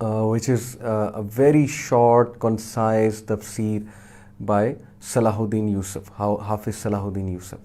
which is a very short, concise tafsir by Salahuddin Yusuf, Hafiz Salahuddin Yusuf.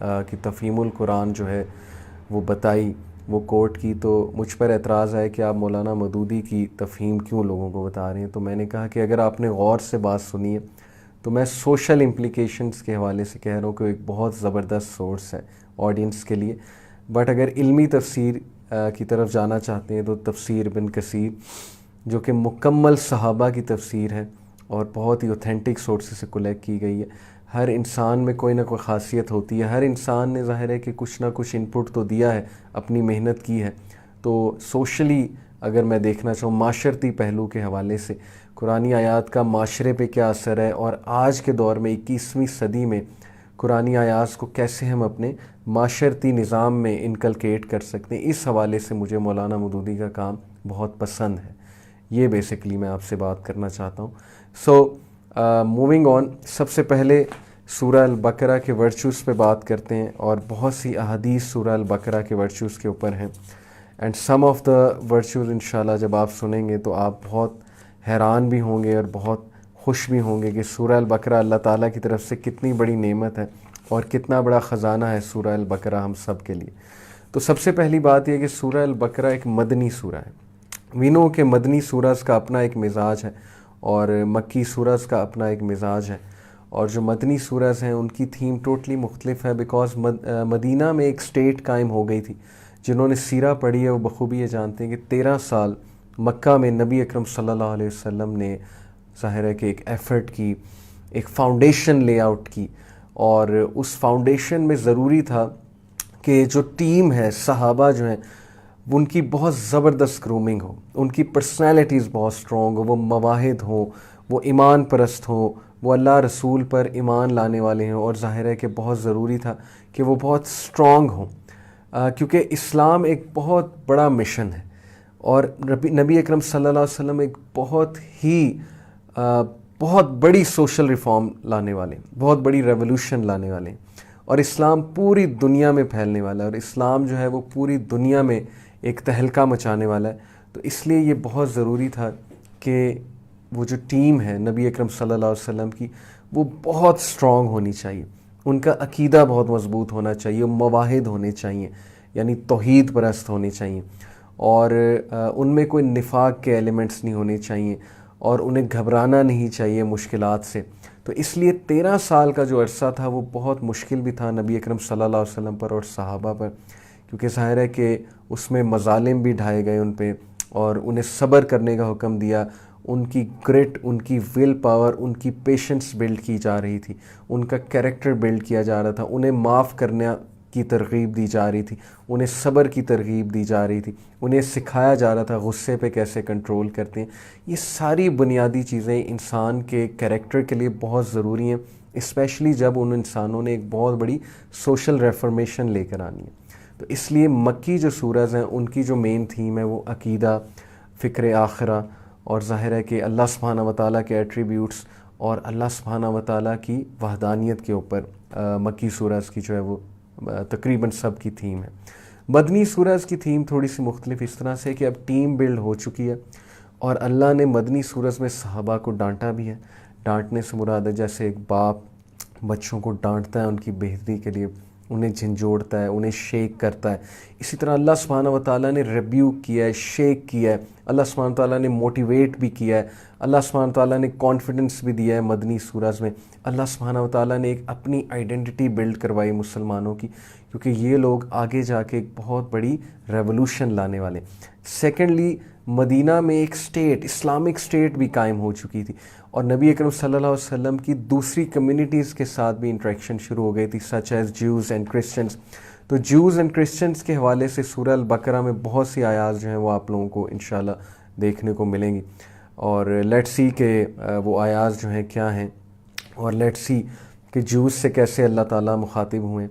کی تفہیم القرآن جو ہے وہ بتائی، وہ کوٹ کی، تو مجھ پر اعتراض ہے کہ آپ مولانا مودودی کی تفہیم کیوں لوگوں کو بتا رہے ہیں. تو میں نے کہا کہ اگر آپ نے غور سے بات سنی ہے تو میں سوشل امپلیکیشنز کے حوالے سے کہہ رہا ہوں کہ ایک بہت زبردست سورس ہے آڈینس کے لیے. بٹ اگر علمی تفسیر کی طرف جانا چاہتے ہیں تو تفسیر ابن کثیر جو کہ مکمل صحابہ کی تفسیر ہے اور بہت ہی اوتھینٹک سورسز سے کلیکٹ کی گئی ہے. ہر انسان میں کوئی نہ کوئی خاصیت ہوتی ہے، ہر انسان نے ظاہر ہے کہ کچھ نہ کچھ انپٹ تو دیا ہے، اپنی محنت کی ہے. تو سوشلی اگر میں دیکھنا چاہوں معاشرتی پہلو کے حوالے سے قرآنی آیات کا معاشرے پہ کیا اثر ہے، اور آج کے دور میں 21ویں صدی میں قرآنی آیات کو کیسے ہم اپنے معاشرتی نظام میں انکلکیٹ کر سکتے ہیں، اس حوالے سے مجھے مولانا مودودی کا کام بہت پسند ہے. یہ بیسکلی میں آپ سے بات کرنا چاہتا ہوں. سو موونگ آن، سب سے پہلے سورہ البقرہ کے ورچوز پہ بات کرتے ہیں، اور بہت سی احادیث سورہ البقرہ کے ورچوز کے اوپر ہیں. And some of the virtues انشاءاللہ جب آپ سنیں گے تو آپ بہت حیران بھی ہوں گے اور بہت خوش بھی ہوں گے کہ سورہ البقرہ اللہ تعالیٰ کی طرف سے کتنی بڑی نعمت ہے اور کتنا بڑا خزانہ ہے سورہ البقرہ ہم سب کے لیے. تو سب سے پہلی بات یہ کہ سورہ البقرہ ایک مدنی سورہ ہے. وینو کہ مدنی سورج کا اپنا ایک مزاج ہے اور مکی سورج کا اپنا ایک مزاج ہے، اور جو مدنی سورج ہیں ان کی تھیم ٹوٹلی مختلف ہے. بیکاز مدینہ میں ایک سٹیٹ قائم ہو گئی تھی. جنہوں نے سیرہ پڑھی ہے وہ بخوبی یہ جانتے ہیں کہ 13 سال مکہ میں نبی اکرم صلی اللہ علیہ وسلم نے ظاہر ہے کہ ایک ایفرٹ کی، ایک فاؤنڈیشن لے آؤٹ کی، اور اس فاؤنڈیشن میں ضروری تھا کہ جو ٹیم ہے، صحابہ جو ہیں، ان کی بہت زبردست گرومنگ ہو، ان کی پرسنالٹیز بہت سٹرونگ ہو، وہ مواحد ہوں، وہ ایمان پرست ہوں، وہ اللہ رسول پر ایمان لانے والے ہوں، اور ظاہر ہے کہ بہت ضروری تھا کہ وہ بہت سٹرونگ ہوں، کیونکہ اسلام ایک بہت بڑا مشن ہے، اور نبی اکرم صلی اللہ علیہ وسلم ایک بہت بڑی سوشل ریفارم لانے والے ہیں، بہت بڑی ریولوشن لانے والے ہیں، اور اسلام پوری دنیا میں پھیلنے والا ہے، اور اسلام جو ہے وہ پوری دنیا میں ایک تہلکہ مچانے والا ہے. تو اس لیے یہ بہت ضروری تھا کہ وہ جو ٹیم ہے نبی اکرم صلی اللہ علیہ وسلم کی وہ بہت سٹرونگ ہونی چاہیے، ان کا عقیدہ بہت مضبوط ہونا چاہیے، مواحد ہونے چاہیے، یعنی توحید پرست ہونے چاہیے، اور ان میں کوئی نفاق کے ایلیمنٹس نہیں ہونے چاہیے، اور انہیں گھبرانا نہیں چاہیے مشکلات سے. تو اس لیے 13 سال کا جو عرصہ تھا وہ بہت مشکل بھی تھا نبی اکرم صلی اللہ علیہ وسلم پر اور صحابہ پر، کیونکہ ظاہر ہے کہ اس میں مظالم بھی ڈھائے گئے ان پہ، اور انہیں صبر کرنے کا حکم دیا. ان کی گرٹ، ان کی ول پاور، ان کی پیشنس بلڈ کی جا رہی تھی، ان کا کیریکٹر بلڈ کیا جا رہا تھا، انہیں معاف کرنے کی ترغیب دی جا رہی تھی، انہیں صبر کی ترغیب دی جا رہی تھی، انہیں سکھایا جا رہا تھا غصے پہ کیسے کنٹرول کرتے ہیں. یہ ساری بنیادی چیزیں انسان کے کیریکٹر کے لیے بہت ضروری ہیں، اسپیشلی جب ان انسانوں نے ایک بہت بڑی سوشل ریفارمیشن لے کر آنی ہے. تو اس لیے مکی جو سورج ہیں ان کی جو مین تھیم ہے وہ عقیدہ، فکر آخرہ، اور ظاہر ہے کہ اللہ سبحانہ و تعالیٰ کے ایٹریبیوٹس اور اللہ سبحانہ و تعالیٰ کی وحدانیت کے اوپر مکی سورج کی جو ہے وہ تقریباً سب کی تھیم ہے. مدنی سورج کی تھیم تھوڑی سی مختلف اس طرح سے کہ اب ٹیم بلڈ ہو چکی ہے، اور اللہ نے مدنی سورج میں صحابہ کو ڈانٹا بھی ہے. ڈانٹنے سے مراد ہے جیسے ایک باپ بچوں کو ڈانٹتا ہے ان کی بہتری کے لیے، انہیں جھنجھوڑتا ہے، انہیں شیک کرتا ہے، اسی طرح اللہ سبحانہ و تعالیٰ نے ریبیوک کیا ہے، شیک کیا ہے، اللہ سبحانہ و تعالیٰ نے موٹیویٹ بھی کیا ہے، اللہ سبحانہ و تعالیٰ نے کانفیڈنس بھی دیا ہے. مدنی سورج میں اللہ سبحانہ و تعالیٰ نے ایک اپنی آئیڈینٹی بلڈ کروائی مسلمانوں کی، کیونکہ یہ لوگ آگے جا کے ایک بہت بڑی ریولوشن لانے والے. سیکنڈلی، مدینہ میں ایک سٹیٹ، اسلامک سٹیٹ بھی قائم ہو چکی تھی، اور نبی اکرم صلی اللہ علیہ وسلم کی دوسری کمیونٹیز کے ساتھ بھی انٹریکشن شروع ہو گئی تھی، such as Jews and Christians. تو جیوز اینڈ کرسچنز کے حوالے سے سورہ البقرہ میں بہت سی آیات جو ہیں وہ آپ لوگوں کو انشاءاللہ دیکھنے کو ملیں گی، اور لیٹ سی کہ وہ آیات جو ہیں کیا ہیں، اور لیٹ سی کہ جیوز سے کیسے اللہ تعالیٰ مخاطب ہوئے.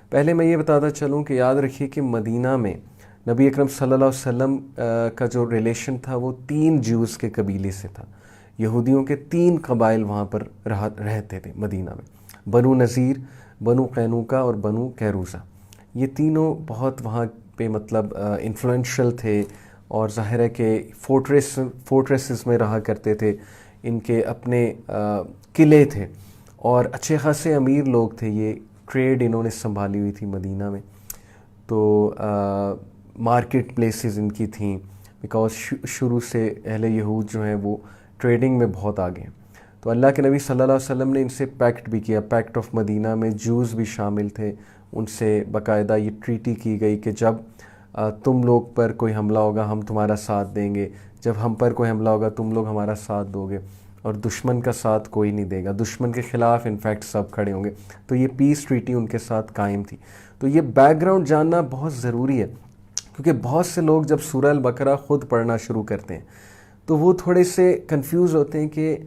پہلے میں یہ بتاتا چلوں کہ یاد رکھیے کہ مدینہ میں نبی اکرم صلی اللہ علیہ وسلم کا جو ریلیشن تھا وہ 3 جیوز کے قبیلے سے تھا. یہودیوں کے 3 قبائل وہاں پر رہتے تھے مدینہ میں، بنو نذیر، بنو قینوقہ اور بنو قیروزہ. یہ تینوں بہت وہاں پہ مطلب انفلوئنشل تھے، اور ظاہر ہے کہ فورٹریسز میں رہا کرتے تھے، ان کے اپنے قلعے تھے، اور اچھے خاصے امیر لوگ تھے. یہ ٹریڈ انہوں نے سنبھالی ہوئی تھی مدینہ میں، تو مارکیٹ پلیسز ان کی تھیں، بیکاز شروع سے اہل یہود جو ہیں وہ ٹریڈنگ میں بہت آگے ہیں۔ تو اللہ کے نبی صلی اللہ علیہ وسلم نے ان سے پیکٹ بھی کیا، پیکٹ آف مدینہ میں جوز بھی شامل تھے، ان سے باقاعدہ یہ ٹریٹی کی گئی کہ جب تم لوگ پر کوئی حملہ ہوگا ہم تمہارا ساتھ دیں گے، جب ہم پر کوئی حملہ ہوگا تم لوگ ہمارا ساتھ دو گے، اور دشمن کا ساتھ کوئی نہیں دے گا، دشمن کے خلاف انفیکٹ سب کھڑے ہوں گے۔ تو یہ پیس ٹریٹی ان کے ساتھ قائم تھی۔ تو یہ بیک گراؤنڈ جاننا بہت ضروری ہے، کیونکہ بہت سے لوگ جب سورہ البقرہ خود پڑھنا شروع کرتے ہیں تو وہ تھوڑے سے کنفیوز ہوتے ہیں کہ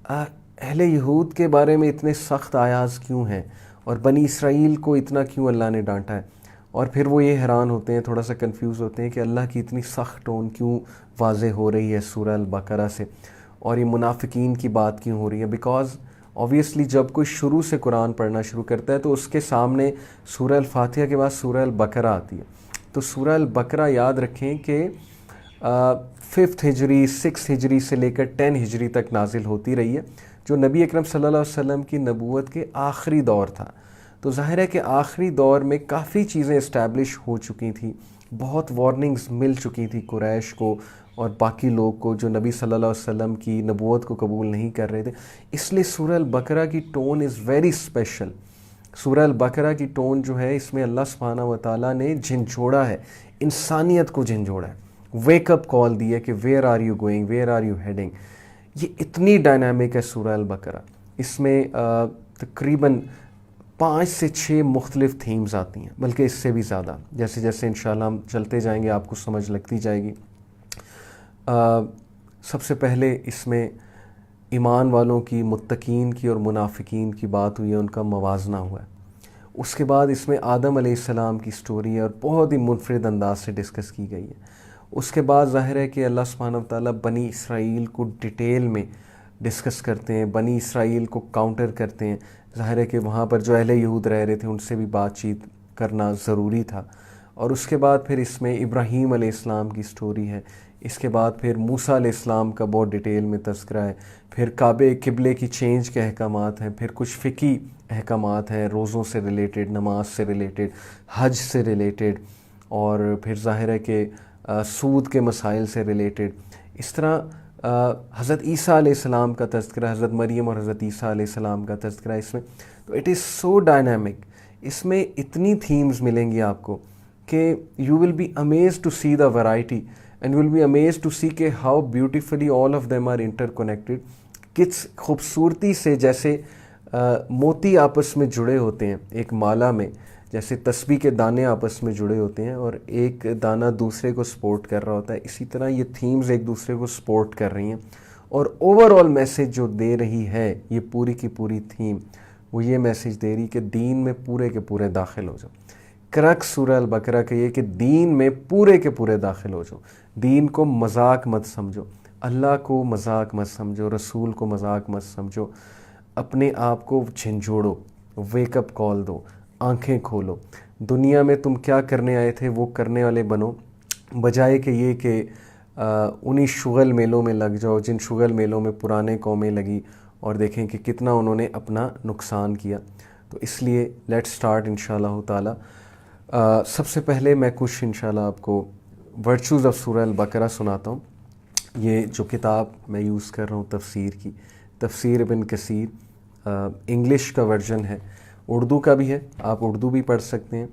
اہل یہود کے بارے میں اتنے سخت آیات کیوں ہیں، اور بنی اسرائیل کو اتنا کیوں اللہ نے ڈانٹا ہے، اور پھر وہ یہ حیران ہوتے ہیں، تھوڑا سا کنفیوز ہوتے ہیں کہ اللہ کی اتنی سخت ٹون کیوں واضح ہو رہی ہے سورہ البقرہ سے، اور یہ منافقین کی بات کیوں ہو رہی ہے۔ بیکاز آبویسلی جب کوئی شروع سے قرآن پڑھنا شروع کرتا ہے تو اس کے سامنے سورہ الفاتحہ کے بعد سورہ البقرہ آتی ہے۔ تو سورہ البقرہ یاد رکھیں کہ 5 ہجری 6 ہجری سے لے کر 10 ہجری تک نازل ہوتی رہی ہے، جو نبی اکرم صلی اللہ علیہ وسلم کی نبوت کے آخری دور تھا۔ تو ظاہر ہے کہ آخری دور میں کافی چیزیں اسٹیبلش ہو چکی تھیں، بہت وارننگز مل چکی تھی قریش کو اور باقی لوگ کو جو نبی صلی اللہ علیہ وسلم کی نبوت کو قبول نہیں کر رہے تھے۔ اس لیے سورہ البقرہ کی ٹون از ویری اسپیشل۔ سورہ البقرہ کی ٹون جو ہے اس میں اللہ سبحانہ و تعالیٰ نے جھنجھوڑا ہے، انسانیت کو جھنجھوڑا ہے، ویک اپ کال دی ہے کہ where are you going, where are you heading. یہ اتنی ڈائنامک ہے سورہ البقرہ، اس میں تقریباً 5 سے 6 مختلف تھیمز آتی ہیں، بلکہ اس سے بھی زیادہ، جیسے جیسے انشاءاللہ ہم چلتے جائیں گے آپ کو سمجھ لگتی جائے گی۔ سب سے پہلے اس میں ایمان والوں کی، متقین کی اور منافقین کی بات ہوئی ہے، ان کا موازنہ ہوا ہے۔ اس کے بعد اس میں آدم علیہ السلام کی سٹوری ہے اور بہت ہی منفرد انداز سے ڈسکس کی گئی ہے۔ اس کے بعد ظاہر ہے کہ اللہ سبحانہ و تعالیٰ بنی اسرائیل کو ڈیٹیل میں ڈسکس کرتے ہیں، بنی اسرائیل کو کاؤنٹر کرتے ہیں۔ ظاہر ہے کہ وہاں پر جو اہل یہود رہ رہے تھے ان سے بھی بات چیت کرنا ضروری تھا۔ اور اس کے بعد پھر اس میں ابراہیم علیہ السلام کی سٹوری ہے، اس کے بعد پھر موسیٰ علیہ السلام کا بہت ڈیٹیل میں تذکرہ ہے، پھر کعبے قبلے کی چینج کے احکامات ہیں، پھر کچھ فقہی احکامات ہیں، روزوں سے ریلیٹڈ، نماز سے ریلیٹڈ، حج سے ریلیٹڈ، اور پھر ظاہر ہے کہ سود کے مسائل سے ریلیٹڈ۔ اس طرح حضرت عیسیٰ علیہ السلام کا تذکرہ، حضرت مریم اور حضرت عیسیٰ علیہ السلام کا تذکرہ اس میں۔ تو اٹ از سو ڈائنامک، اس میں اتنی تھیمز ملیں گی آپ کو کہ you will be amazed to see the variety and will be amazed to see کہ how beautifully all of them are interconnected, کس خوبصورتی سے جیسے موتی آپس میں جڑے ہوتے ہیں ایک مالا میں، جیسے تسبیح کے دانے آپس میں جڑے ہوتے ہیں اور ایک دانہ دوسرے کو سپورٹ کر رہا ہوتا ہے، اسی طرح یہ تھیمز ایک دوسرے کو سپورٹ کر رہی ہیں۔ اور اوور آل میسیج جو دے رہی ہے یہ پوری کی پوری تھیم، وہ یہ میسیج دے رہی کہ دین میں پورے کے پورے داخل ہو جاؤ۔ کرک سورہ البقرہ کا یہ کہ دین میں پورے کے پورے داخل ہو جاؤ، دین کو مذاق مت سمجھو، اللہ کو مذاق مت سمجھو، رسول کو مذاق مت سمجھو، اپنے آپ کو جھنجھوڑو، ویک اپ کال دو، آنکھیں کھولو، دنیا میں تم کیا کرنے آئے تھے وہ کرنے والے بنو، بجائے کہ یہ کہ انہی شغل میلوں میں لگ جاؤ جن شغل میلوں میں پرانے قومیں لگی اور دیکھیں کہ کتنا انہوں نے اپنا نقصان کیا۔ تو اس لیے لیٹ سٹارٹ انشاءاللہ تعالی۔ سب سے پہلے میں کچھ انشاءاللہ آپ کو ورچوز آف سورہ البقرہ سناتا ہوں۔ یہ جو کتاب میں یوز کر رہا ہوں تفسیر کی، تفسیر ابن کثیر، انگلش کا ورژن ہے، اردو کا بھی ہے، آپ اردو بھی پڑھ سکتے ہیں،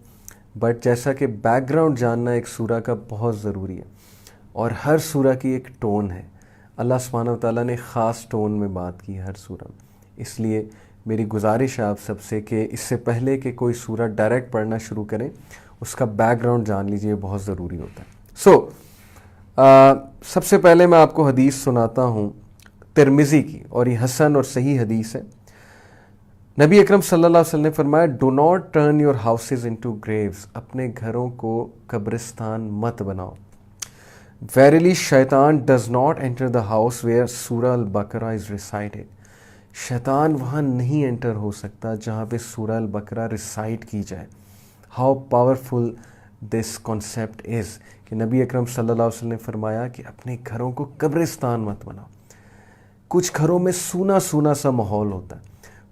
بٹ جیسا کہ بیک گراؤنڈ جاننا ایک سورہ کا بہت ضروری ہے، اور ہر سورہ کی ایک ٹون ہے، اللہ سبحانہ و تعالیٰ نے خاص ٹون میں بات کی ہے ہر سورہ میں۔ اس لیے میری گزارش ہے آپ سب سے کہ اس سے پہلے کہ کوئی سورہ ڈائریکٹ پڑھنا شروع کریں اس کا بیک گراؤنڈ جان لیجئے، بہت ضروری ہوتا ہے۔ سب سے پہلے میں آپ کو حدیث سناتا ہوں ترمذی کی، اور یہ حسن اور صحیح حدیث ہے۔ نبی اکرم صلی اللہ علیہ وسلم نے فرمایا do not turn your houses into graves, اپنے گھروں کو قبرستان مت بناؤ۔ ویریلی شیطان does not enter the house where سورہ البقرہ از ریسائٹڈ، شیطان وہاں نہیں انٹر ہو سکتا جہاں پہ سورہ البقرہ ریسائٹ کی جائے۔ How powerful this concept is, کہ نبی اکرم صلی اللہ علیہ وسلم نے فرمایا کہ اپنے گھروں کو قبرستان مت بناؤ۔ کچھ گھروں میں سونا سونا سا ماحول ہوتا ہے،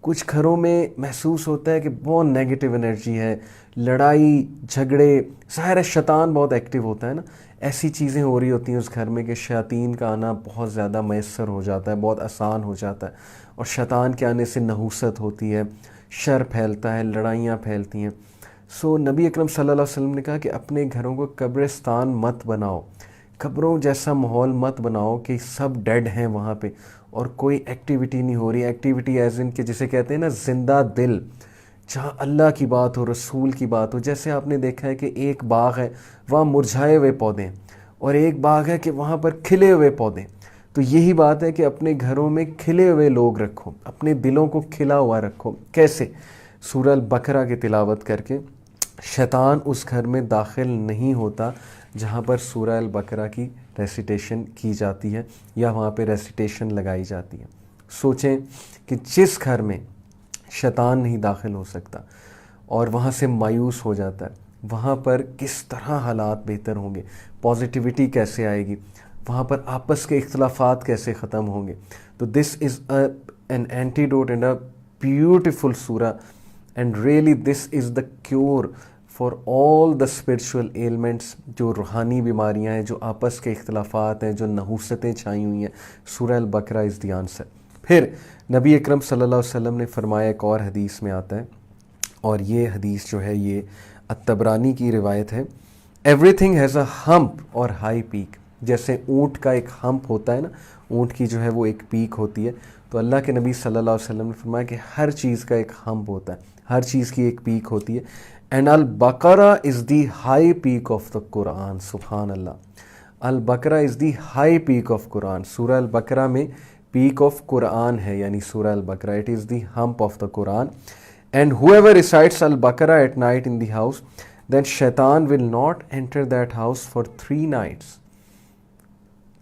کچھ گھروں میں محسوس ہوتا ہے کہ بہت نیگیٹو انرجی ہے, لڑائی جھگڑے, ظاہر ہے شیطان بہت ایکٹیو ہوتا ہے نا, ایسی چیزیں ہو رہی ہوتی ہیں اس گھر میں کہ شیاطین کا آنا بہت زیادہ میسر ہو جاتا ہے, بہت آسان ہو جاتا ہے, اور شیطان کے آنے سے نحوست ہوتی ہے, شر پھیلتا ہے, لڑائیاں پھیلتی ہیں. سو نبی اکرم صلی اللہ علیہ وسلم نے کہا کہ اپنے گھروں کو قبرستان مت بناؤ, قبروں جیسا ماحول مت بناؤ کہ سب ڈیڈ ہیں وہاں پہ اور کوئی ایکٹیویٹی نہیں ہو رہی. ایکٹیویٹی ایز ان کہ جسے کہتے ہیں نا زندہ دل, جہاں اللہ کی بات ہو, رسول کی بات ہو. جیسے آپ نے دیکھا ہے کہ ایک باغ ہے وہاں مرجھائے ہوئے پودے ہیں, اور ایک باغ ہے کہ وہاں پر کھلے ہوئے پودے. تو یہی بات ہے کہ اپنے گھروں میں کھلے ہوئے لوگ رکھو, اپنے دلوں کو کھلا ہوا رکھو. کیسے؟ سورہ البقرہ کی تلاوت کر کے. شیطان اس گھر میں داخل نہیں ہوتا جہاں پر سورہ البقرہ کی ریسیٹیشن کی جاتی ہے یا وہاں پہ ریسیٹیشن لگائی جاتی ہے. سوچیں کہ جس گھر میں شیطان نہیں داخل ہو سکتا اور وہاں سے مایوس ہو جاتا ہے, وہاں پر کس طرح حالات بہتر ہوں گے, پازیٹیوٹی کیسے آئے گی, وہاں پر آپس کے اختلافات کیسے ختم ہوں گے. تو this is an antidote and a beautiful surah, and really this is the cure for all the spiritual elements. جو روحانی بیماریاں ہیں, جو آپس کے اختلافات ہیں, جو نحوستیں چھائی ہوئی ہیں, سورہ البقرہ از دی آنسر. پھر نبی اکرم صلی اللہ علیہ وسلم نے فرمایا, ایک اور حدیث میں آتا ہے, اور یہ حدیث جو ہے یہ الطبرانی کی روایت ہے, ایوری تھنگ ہیز اے ہمپ اور ہائی پیک. جیسے اونٹ کا ایک ہمپ ہوتا ہے نا, اونٹ کی جو ہے وہ ایک پیک ہوتی ہے, تو اللہ کے نبی صلی اللہ علیہ وسلم نے فرمایا کہ ہر چیز کا ایک ہمپ ہوتا ہے, ہر چیز کی ایک پیک ہوتی ہے. And Al Baqarah is the high peak of the Quran. سبحان اللہ, Al Baqarah is the high peak of Quran. Surah Al Baqarah میں پیک آف قرآن ہے, یعنی Surah Al Baqarah, it is the hump of the Quran. And whoever recites Al Baqarah at night in the house, then shaitan will not enter that house for 3 nights.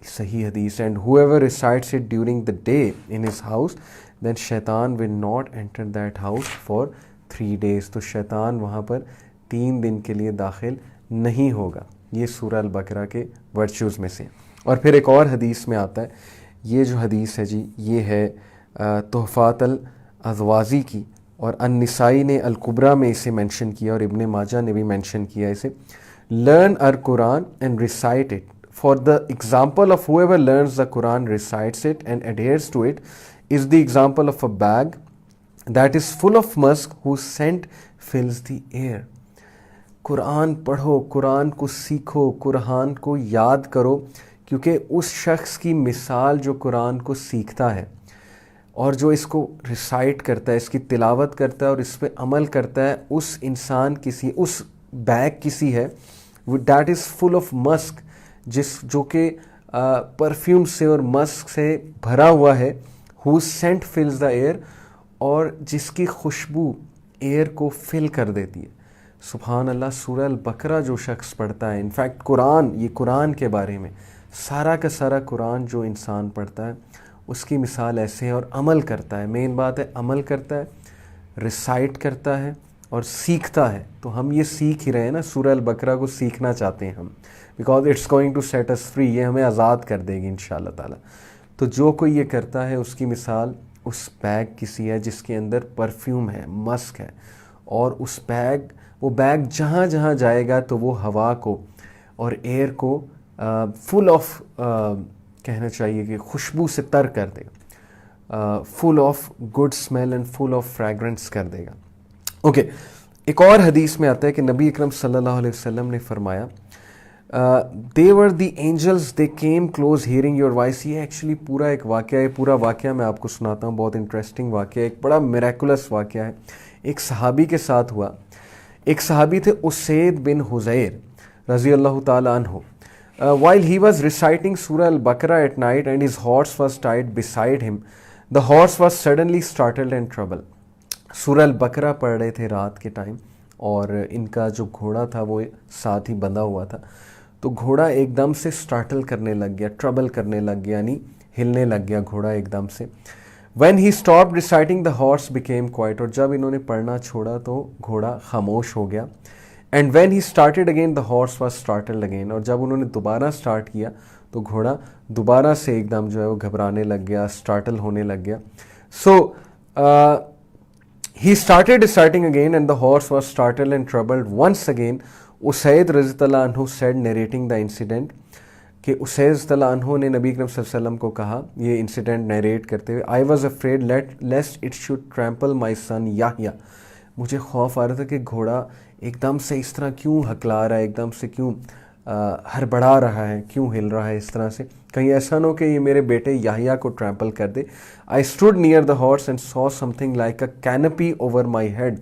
صحیح حدیث. And whoever recites it during the day in his house, then shaitan will not enter that house for 3 days. تو شیطان وہاں پر 3 دن کے لیے داخل نہیں ہوگا. یہ سورہ البقرہ کے ورچوز میں سے. اور پھر ایک اور حدیث میں آتا ہے, یہ جو حدیث ہے جی یہ ہے تحفات الازوازی کی, اور النسائی نے الکبریٰ میں اسے مینشن کیا, اور ابن ماجہ نے بھی مینشن کیا اسے. لرن ار قرآن and recite it. For the example of whoever learns the Quran, recites it and adheres to it, is the example of a bag that is full of musk whose scent fills the air. قرآن پڑھو, قرآن کو سیکھو, قرآن کو یاد کرو, کیونکہ اس شخص کی مثال جو قرآن کو سیکھتا ہے اور جو اس کو ریسائٹ کرتا ہے, اس کی تلاوت کرتا ہے اور اس پہ عمل کرتا ہے, اس انسان کسی, اس بیگ کسی ہے دیٹ از فل آف مسک, جو کہ پرفیوم سے اور مسک سے بھرا ہوا ہے, ہو سینٹ فلز دا ایئر, اور جس کی خوشبو ایئر کو فل کر دیتی ہے. سبحان اللہ. سورہ البقرہ جو شخص پڑھتا ہے, انفیکٹ قرآن, یہ قرآن کے بارے میں سارا کا سارا قرآن جو انسان پڑھتا ہے اس کی مثال ایسے ہے, اور عمل کرتا ہے. مین بات ہے عمل کرتا ہے, ریسائٹ کرتا ہے اور سیکھتا ہے. تو ہم یہ سیکھ ہی رہے ہیں نا, سورہ البقرہ کو سیکھنا چاہتے ہیں ہم, because it's going to set us free. یہ ہمیں آزاد کر دے گی انشاءاللہ تعالی. تو جو کوئی یہ کرتا ہے اس کی مثال اس بیگ کسی ہے جس کے اندر پرفیوم ہے, مسک ہے, اور اس بیگ, وہ بیگ جہاں جہاں جائے گا تو وہ ہوا کو اور ایئر کو فل آف, کہنا چاہیے کہ خوشبو سے تر کر دے گا, full of good smell and full of fragrance کر دے گا. اوکے. ایک اور حدیث میں آتا ہے کہ نبی اکرم صلی اللہ علیہ وسلم نے فرمایا, they were the angels, they came close hearing your voice. یہ ایکچولی پورا ایک واقعہ ہے, پورا واقعہ میں آپ کو سناتا ہوں, بہت انٹرسٹنگ واقعہ ہے, ایک بڑا میریکولس واقعہ ہے. ایک صحابی کے ساتھ ہوا. ایک صحابی تھے اسید بن حضیر رضی اللہ تعالی عنہ. While he was reciting Surah Al-Baqarah at night and his horse was tied beside him, the horse was suddenly startled and troubled. سورہ البقرہ پڑھ رہے تھے رات کے ٹائم, اور ان کا جو گھوڑا تھا وہ ساتھ ہی بندھا ہوا تھا. تو گھوڑا ایک دم سے سٹارٹل کرنے لگ گیا, ٹربل کرنے لگ گیا, یعنی ہلنے لگ گیا گھوڑا ایک دم سے. When he stopped reciting, the horse became quiet. اور جب انہوں نے پڑھنا چھوڑا تو گھوڑا خاموش ہو گیا. And when he started again, the horse was startled again. اور جب انہوں نے دوبارہ سٹارٹ کیا تو گھوڑا دوبارہ سے ایک دم جو ہے وہ گھبرانے لگ گیا, سٹارٹل ہونے لگ گیا. So He started reciting again and the horse was startled and troubled. Once again, Usaid Razitullah Anhu said, narrating the incident, کہ اسید رضی عنہ نے نبی اکرم صلی اللہ علیہ وسلم کو کہا یہ انسیڈنٹ نیریٹ کرتے ہوئے, I was afraid lest it should trample my son Yahya, مجھے خوف آ رہا تھا کہ گھوڑا ایک دم سے اس طرح کیوں ہکلا رہا ہے, ایک دم سے کیوں ہڑبڑا رہا ہے, کیوں ہل رہا ہے اس طرح سے, کہیں ایسا نہ ہو کہ یہ میرے بیٹے یحییٰ کو ٹریمپل کر دے. I stood near the horse and saw something like a canopy over my head,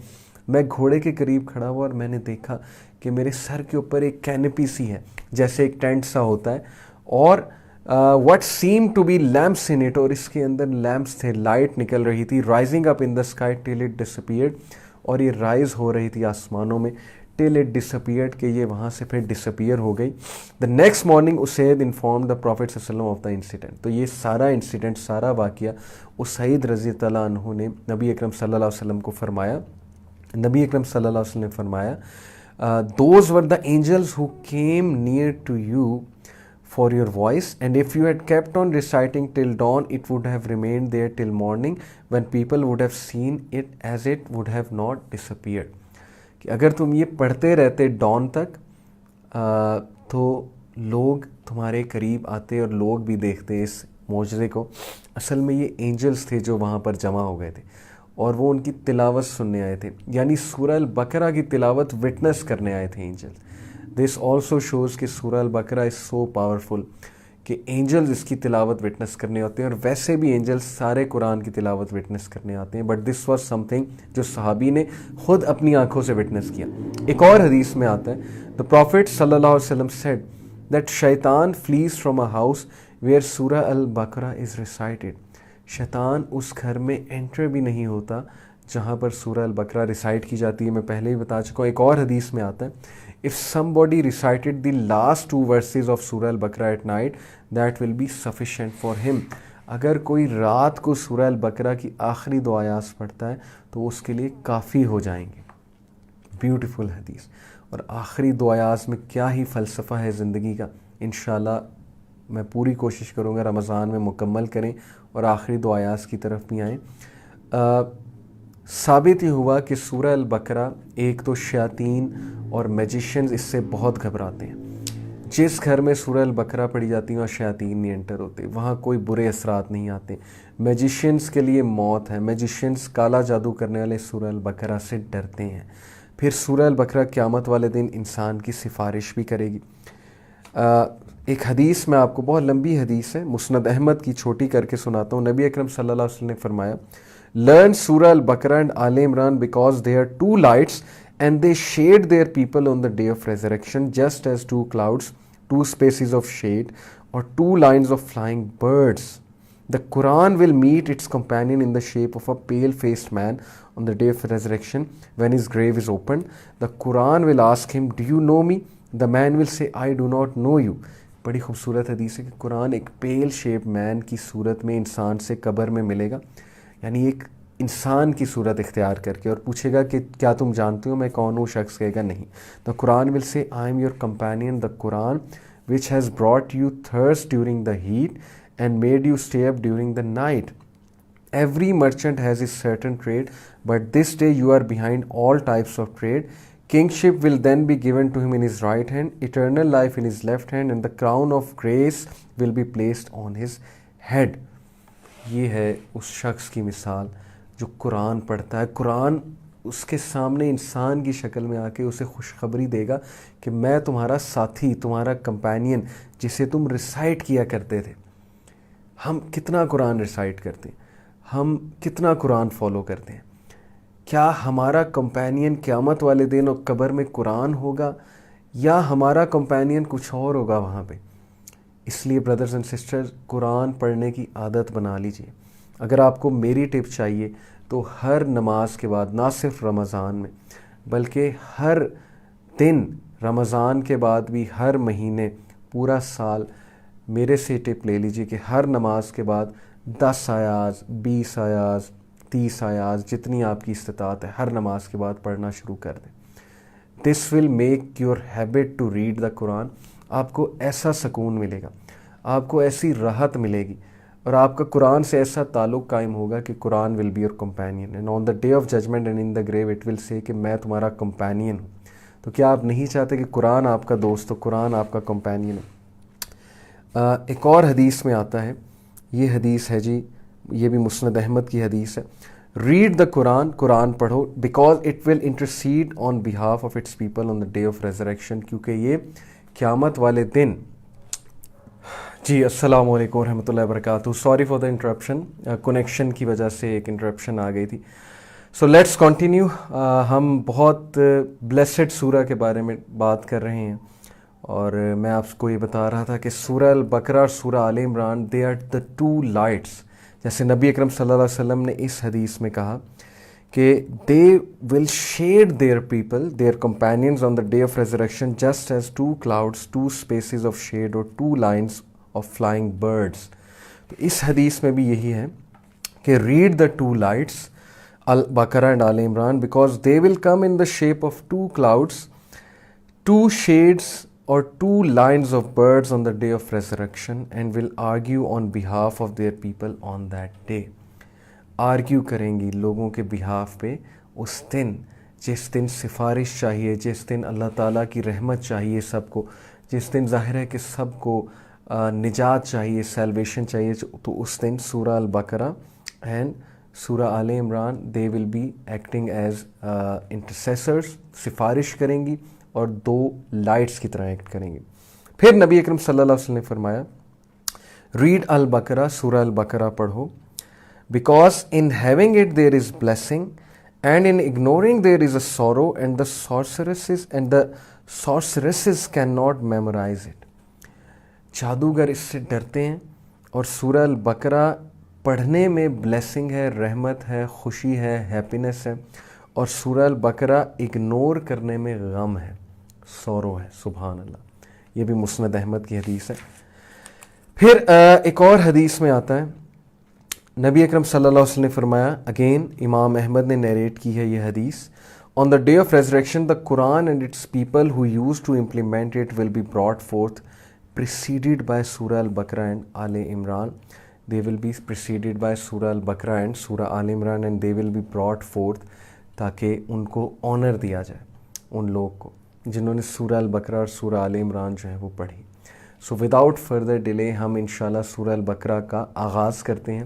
میں گھوڑے کے قریب کھڑا ہوا اور میں نے دیکھا کہ میرے سر کے اوپر ایک کینپی سی ہے, جیسے ایک ٹینٹ سا ہوتا ہے, اور what seem to be lamps in it, اور اس کے اندر لیمپس تھے, لائٹ نکل رہی تھی, rising up in the sky till it despaired, اور یہ رائز ہو رہی تھی آسمانوں میں ٹل اٹ ڈسپیئرڈ, کہ یہ وہاں سے پھر ڈسپیئر ہو گئی. دا نیکسٹ مارننگ اسید انفارم دا پروفیٹ صلی اللہ علیہ وسلم آف دا انسیڈنٹ. تو یہ سارا انسیڈنٹ, سارا واقعہ اسید رضی اللہ عنہ نے نبی اکرم صلی اللہ علیہ وسلم کو فرمایا. نبی اکرم صلی اللہ علیہ وسلم نے فرمایا, those were the angels who came near to you for your voice, and if you had kept on reciting till dawn, it would have remained there till morning, when people would have seen it as it would have not disappeared. کہ اگر تم یہ پڑھتے رہتے Dawn تک تو لوگ تمہارے قریب آتے اور لوگ بھی دیکھتے اس معجزے کو. اصل میں یہ اینجلز تھے جو وہاں پر جمع ہو گئے تھے اور وہ ان کی تلاوت سننے آئے تھے, یعنی سورہ البقرہ کی تلاوت وٹنس کرنے آئے تھے اینجلز. دس آلسو شوز کہ سورہ البقرہ از سو پاورفل کہ اینجلز اس کی تلاوت وٹنس کرنے ہوتے ہیں, اور ویسے بھی اینجلز سارے قرآن کی تلاوت وٹنس کرنے آتے ہیں, but this was some thing جو صحابی نے خود اپنی آنکھوں سے وٹنس کیا. ایک اور حدیث میں آتا ہے, دا پروفیٹ صلی اللہ علیہ وسلم سیڈ دیٹ شیطان فلیز فرام اے ہاؤس ویئر سورہ البقرہ از ریسائٹڈ. شیطان اس گھر میں انٹر بھی نہیں ہوتا جہاں پر سورہ البقرہ ریسائٹ کی جاتی ہے. میں پہلے ہی بتا چکا ہوں. ایک اور حدیث میں آتا ہے, if somebody recited the last 2 verses of سورہ البقرہ at night, that will be sufficient for him. اگر کوئی رات کو سورہ البقرہ کی آخری 2 آیات پڑھتا ہے تو اس کے لیے کافی ہو جائیں گے. بیوٹیفل حدیث. اور آخری 2 آیات میں کیا ہی فلسفہ ہے زندگی کا. انشاءاللہ میں پوری کوشش کروں گا رمضان میں مکمل کریں اور آخری 2 آیات کی طرف بھی آئیں. ثابت یہ ہوا کہ سورہ البقرہ, ایک تو شیاطین اور میجیشنز اس سے بہت گھبراتے ہیں. جس گھر میں سورہ البقرہ پڑھی جاتی ہے وہاں شیاطین نہیں انٹر ہوتے, وہاں کوئی برے اثرات نہیں آتے. میجیشنز کے لیے موت ہے. میجیشنز, کالا جادو کرنے والے سورہ البقرہ سے ڈرتے ہیں. پھر سورہ البقرہ قیامت والے دن انسان کی سفارش بھی کرے گی. ایک حدیث میں آپ کو, بہت لمبی حدیث ہے, مسند احمد کی, چھوٹی کر کے سناتا ہوں. نبی اکرم صلی اللہ علیہ وسلم نے فرمایا, learn Surah Al-Baqarah and Al Imran because they are 2 lights and they shade their people on the day of resurrection, just as 2 clouds, 2 spaces of shade, or 2 lines of flying birds. The Quran will meet its companion in the shape of a pale-faced man on the day of resurrection when his grave is opened. The Quran will ask him, do you know me? The man will say, I do not know you. بڑی خوبصورت حدیث ہے کہ قرآن ایک پیل shape مین کی صورت میں انسان سے قبر میں ملے گا, یعنی ایک انسان کی صورت اختیار کر کے, اور پوچھے گا کہ کیا تم جانتے ہو میں کون ہوں؟ شخص کہے گا نہیں. دا قرآن will say, I am your companion, the قرآن which has brought you thirst during the heat and made you stay up during the night. Every merchant has a certain trade, but this day you are behind all types of trade. Kingship will then be given to him in his right hand, eternal life in his left hand, and the crown of grace will be placed on his head. یہ ہے اس شخص کی مثال جو قرآن پڑھتا ہے. قرآن اس کے سامنے انسان کی شکل میں آ کے اسے خوشخبری دے گا کہ میں تمہارا ساتھی, تمہارا کمپینین, جسے تم ریسائٹ کیا کرتے تھے. ہم کتنا قرآن ریسائٹ کرتے ہیں, ہم کتنا قرآن فالو کرتے ہیں. کیا ہمارا کمپینین قیامت والے دن اور قبر میں قرآن ہوگا یا ہمارا کمپینین کچھ اور ہوگا وہاں پہ؟ اس لیے بردرز اینڈ سسٹرز, قرآن پڑھنے کی عادت بنا لیجئے. اگر آپ کو میری ٹپ چاہیے تو ہر نماز کے بعد, نہ صرف رمضان میں بلکہ ہر دن, رمضان کے بعد بھی ہر مہینے, پورا سال, میرے سے ٹپ لے لیجئے کہ ہر نماز کے بعد 10 آیات, 20 آیات, 30 آیات, جتنی آپ کی استطاعت ہے, ہر نماز کے بعد پڑھنا شروع کر دیں. This will make your habit to read the Quran. آپ کو ایسا سکون ملے گا, آپ کو ایسی راحت ملے گی, اور آپ کا قرآن سے ایسا تعلق قائم ہوگا کہ Quran will be your companion and on the day of judgement and in the grave it will say کہ میں تمہارا کمپینین ہوں. تو کیا آپ نہیں چاہتے کہ قرآن آپ کا دوست ہو, قرآن آپ کا کمپینین ہو؟ ایک اور حدیث میں آتا ہے, یہ حدیث ہے جی, یہ بھی مسند احمد کی حدیث ہے, ریڈ دا قرآن, قرآن پڑھو, because it will intercede on behalf of its people on the day of resurrection, کیونکہ یہ قیامت والے دن. جی السلام علیکم ورحمۃ اللہ وبرکاتہ. Sorry for the interruption, connection کی وجہ سے ایک انٹرپشن آ گئی تھی. So let's continue. ہم بہت بلیسڈ سورہ کے بارے میں بات کر رہے ہیں, اور میں آپ کو یہ بتا رہا تھا کہ سورہ البقرہ اور Surah Al Imran they are the two lights. جیسے نبی اکرم صلی اللہ علیہ وسلم نے اس حدیث میں کہا کہ they will shade their people, their companions on the day of resurrection just as two clouds, two species of shade اور two lines of flying birds. تو اس حدیث میں بھی یہی ہے کہ read the two lights Al Baqarah and Al Imran because they will come in the shape of two clouds, two shades or two lines of birds on the day of resurrection and will argue on behalf of their people on that day. Argue کریں گی لوگوں کے behalf پہ اس دن, جس دن سفارش چاہیے, جس دن اللہ تعالیٰ کی رحمت چاہیے سب کو, جس دن ظاہر ہے کہ سب کو نجات چاہیے, سیلویشن چاہیے. تو اس دن سورہ البقرہ اینڈ سورہ Al Imran they will be acting as intercessors, سفارش کریں گی اور دو لائٹس کی طرح ایکٹ کریں گے. پھر نبی اکرم صلی اللہ علیہ وسلم نے فرمایا ریڈ البقرہ, سورہ البقرہ پڑھو, because in having it there is blessing and in ignoring there is a sorrow and the sorceresses can not memorize it. جادوگر اس سے ڈرتے ہیں, اور سورہ البقرہ پڑھنے میں بلیسنگ ہے, رحمت ہے, خوشی ہے, ہیپینس ہے, اور سورہ البقرہ اگنور کرنے میں غم ہے, سورو ہے. سبحان اللہ. یہ بھی مسند احمد کی حدیث ہے. پھر ایک اور حدیث میں آتا ہے, نبی اکرم صلی اللہ علیہ وسلم نے فرمایا, اگین امام احمد نے نیریٹ کی ہے یہ حدیث, on the day of resurrection the Quran and its people who used to implement it will be brought forth preceded by Surah Al Baqarah and Al Imran. they will be preceded by Surah Al Baqarah and سورہ Al Imran and they will be brought forth, تاکہ ان کو owner دیا جائے, ان لوگ کو جنہوں نے سورہ البقرہ اور سورہ آل عمران جو ہے وہ پڑھی. سو وداؤٹ فردر ڈیلے ہم انشاءاللہ سورہ البقرہ کا آغاز کرتے ہیں.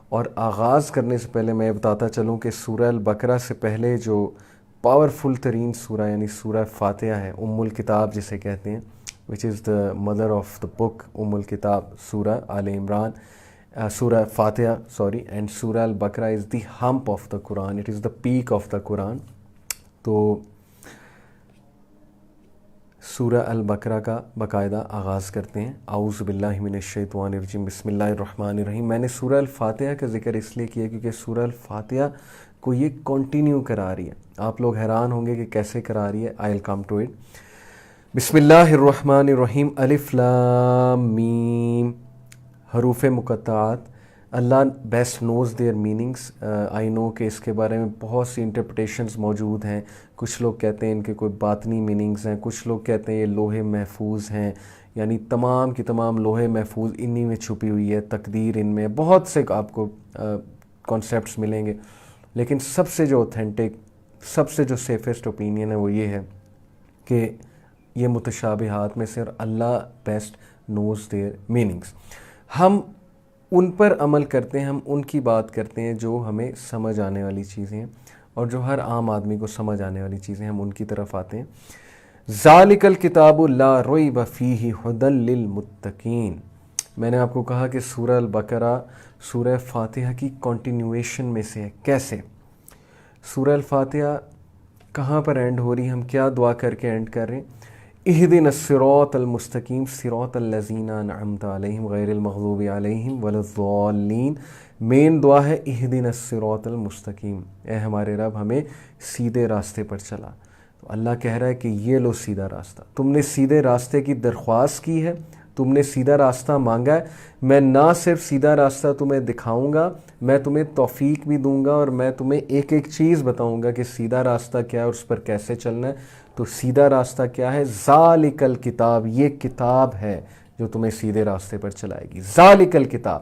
اور آغاز کرنے سے پہلے میں بتاتا چلوں کہ سورہ البقرہ سے پہلے جو پاورفل ترین سورہ یعنی سورہ فاتحہ ہے, ام الکتاب جسے کہتے ہیں, which is the mother of the book, ام الکتاب, سورہ آل عمران, سورہ فاتحہ and سورہ البقرہ is the hump of the Quran, it is the peak of the Quran. تو سورہ البقرہ کا باقاعدہ آغاز کرتے ہیں. اعوذ باللہ من الشیطان الرجیم, بسم اللہ الرحمن الرحیم. میں نے سورہ الفاتحہ کا ذکر اس لیے کیا کیونکہ سورہ الفاتحہ کو یہ کنٹینیو کرا رہی ہے. آپ لوگ حیران ہوں گے کہ کیسے کرا رہی ہے. آئی ول کم ٹو اٹ. بسم اللہ الرحمن الرحیم. الف لام میم, حروف مقطعات. اللہ بیسٹ نوز دیئر میننگس. آئی نو کہ اس کے بارے میں بہت سی انٹرپریٹیشنز موجود ہیں. کچھ لوگ کہتے ہیں ان کے کوئی باطنی میننگز ہیں, کچھ لوگ کہتے ہیں یہ لوح محفوظ ہیں, یعنی تمام کی تمام لوح محفوظ انہی میں چھپی ہوئی ہے, تقدیر ان میں, بہت سے آپ کو کانسیپٹس ملیں گے. لیکن سب سے جو اوتھینٹک, سب سے جو سیفسٹ اوپینین ہے وہ یہ ہے کہ یہ متشابہات میں سے, اور اللہ بیسٹ نوز دیئر میننگز. ہم ان پر عمل کرتے ہیں, ہم ان کی بات کرتے ہیں جو ہمیں سمجھ آنے والی چیزیں ہیں, اور جو ہر عام آدمی کو سمجھ آنے والی چیزیں ہم ان کی طرف آتے ہیں. ذالک الکتاب لا ریب فیہ ھدی للمتقین. میں نے آپ کو کہا کہ سورہ البقرہ سورہ فاتحہ کی کنٹینیویشن میں سے ہے. کیسے؟ سورہ الفاتحہ کہاں پر اینڈ ہو رہی ہے, ہم کیا دعا کر کے اینڈ کر رہے ہیں؟ اہدنا الصراط المستقیم صراط الذین انعمت علیہم غیر المغضوب علیہم ولا الضالین. مین دعا ہے اہدنا الصراط المستقیم, اے ہمارے رب ہمیں سیدھے راستے پر چلا. تو اللہ کہہ رہا ہے کہ یہ لو سیدھا راستہ. تم نے سیدھے راستے کی درخواست کی ہے, تم نے سیدھا راستہ مانگا ہے. میں نہ صرف سیدھا راستہ تمہیں دکھاؤں گا, میں تمہیں توفیق بھی دوں گا, اور میں تمہیں ایک ایک چیز بتاؤں گا کہ سیدھا راستہ کیا ہے اور اس پر کیسے چلنا ہے. تو سیدھا راستہ کیا ہے؟ ذالک الکتاب, یہ کتاب ہے جو تمہیں سیدھے راستے پر چلائے گی. ذالک الکتاب,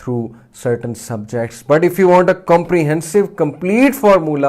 through certain subjects, but if you want a comprehensive complete formula,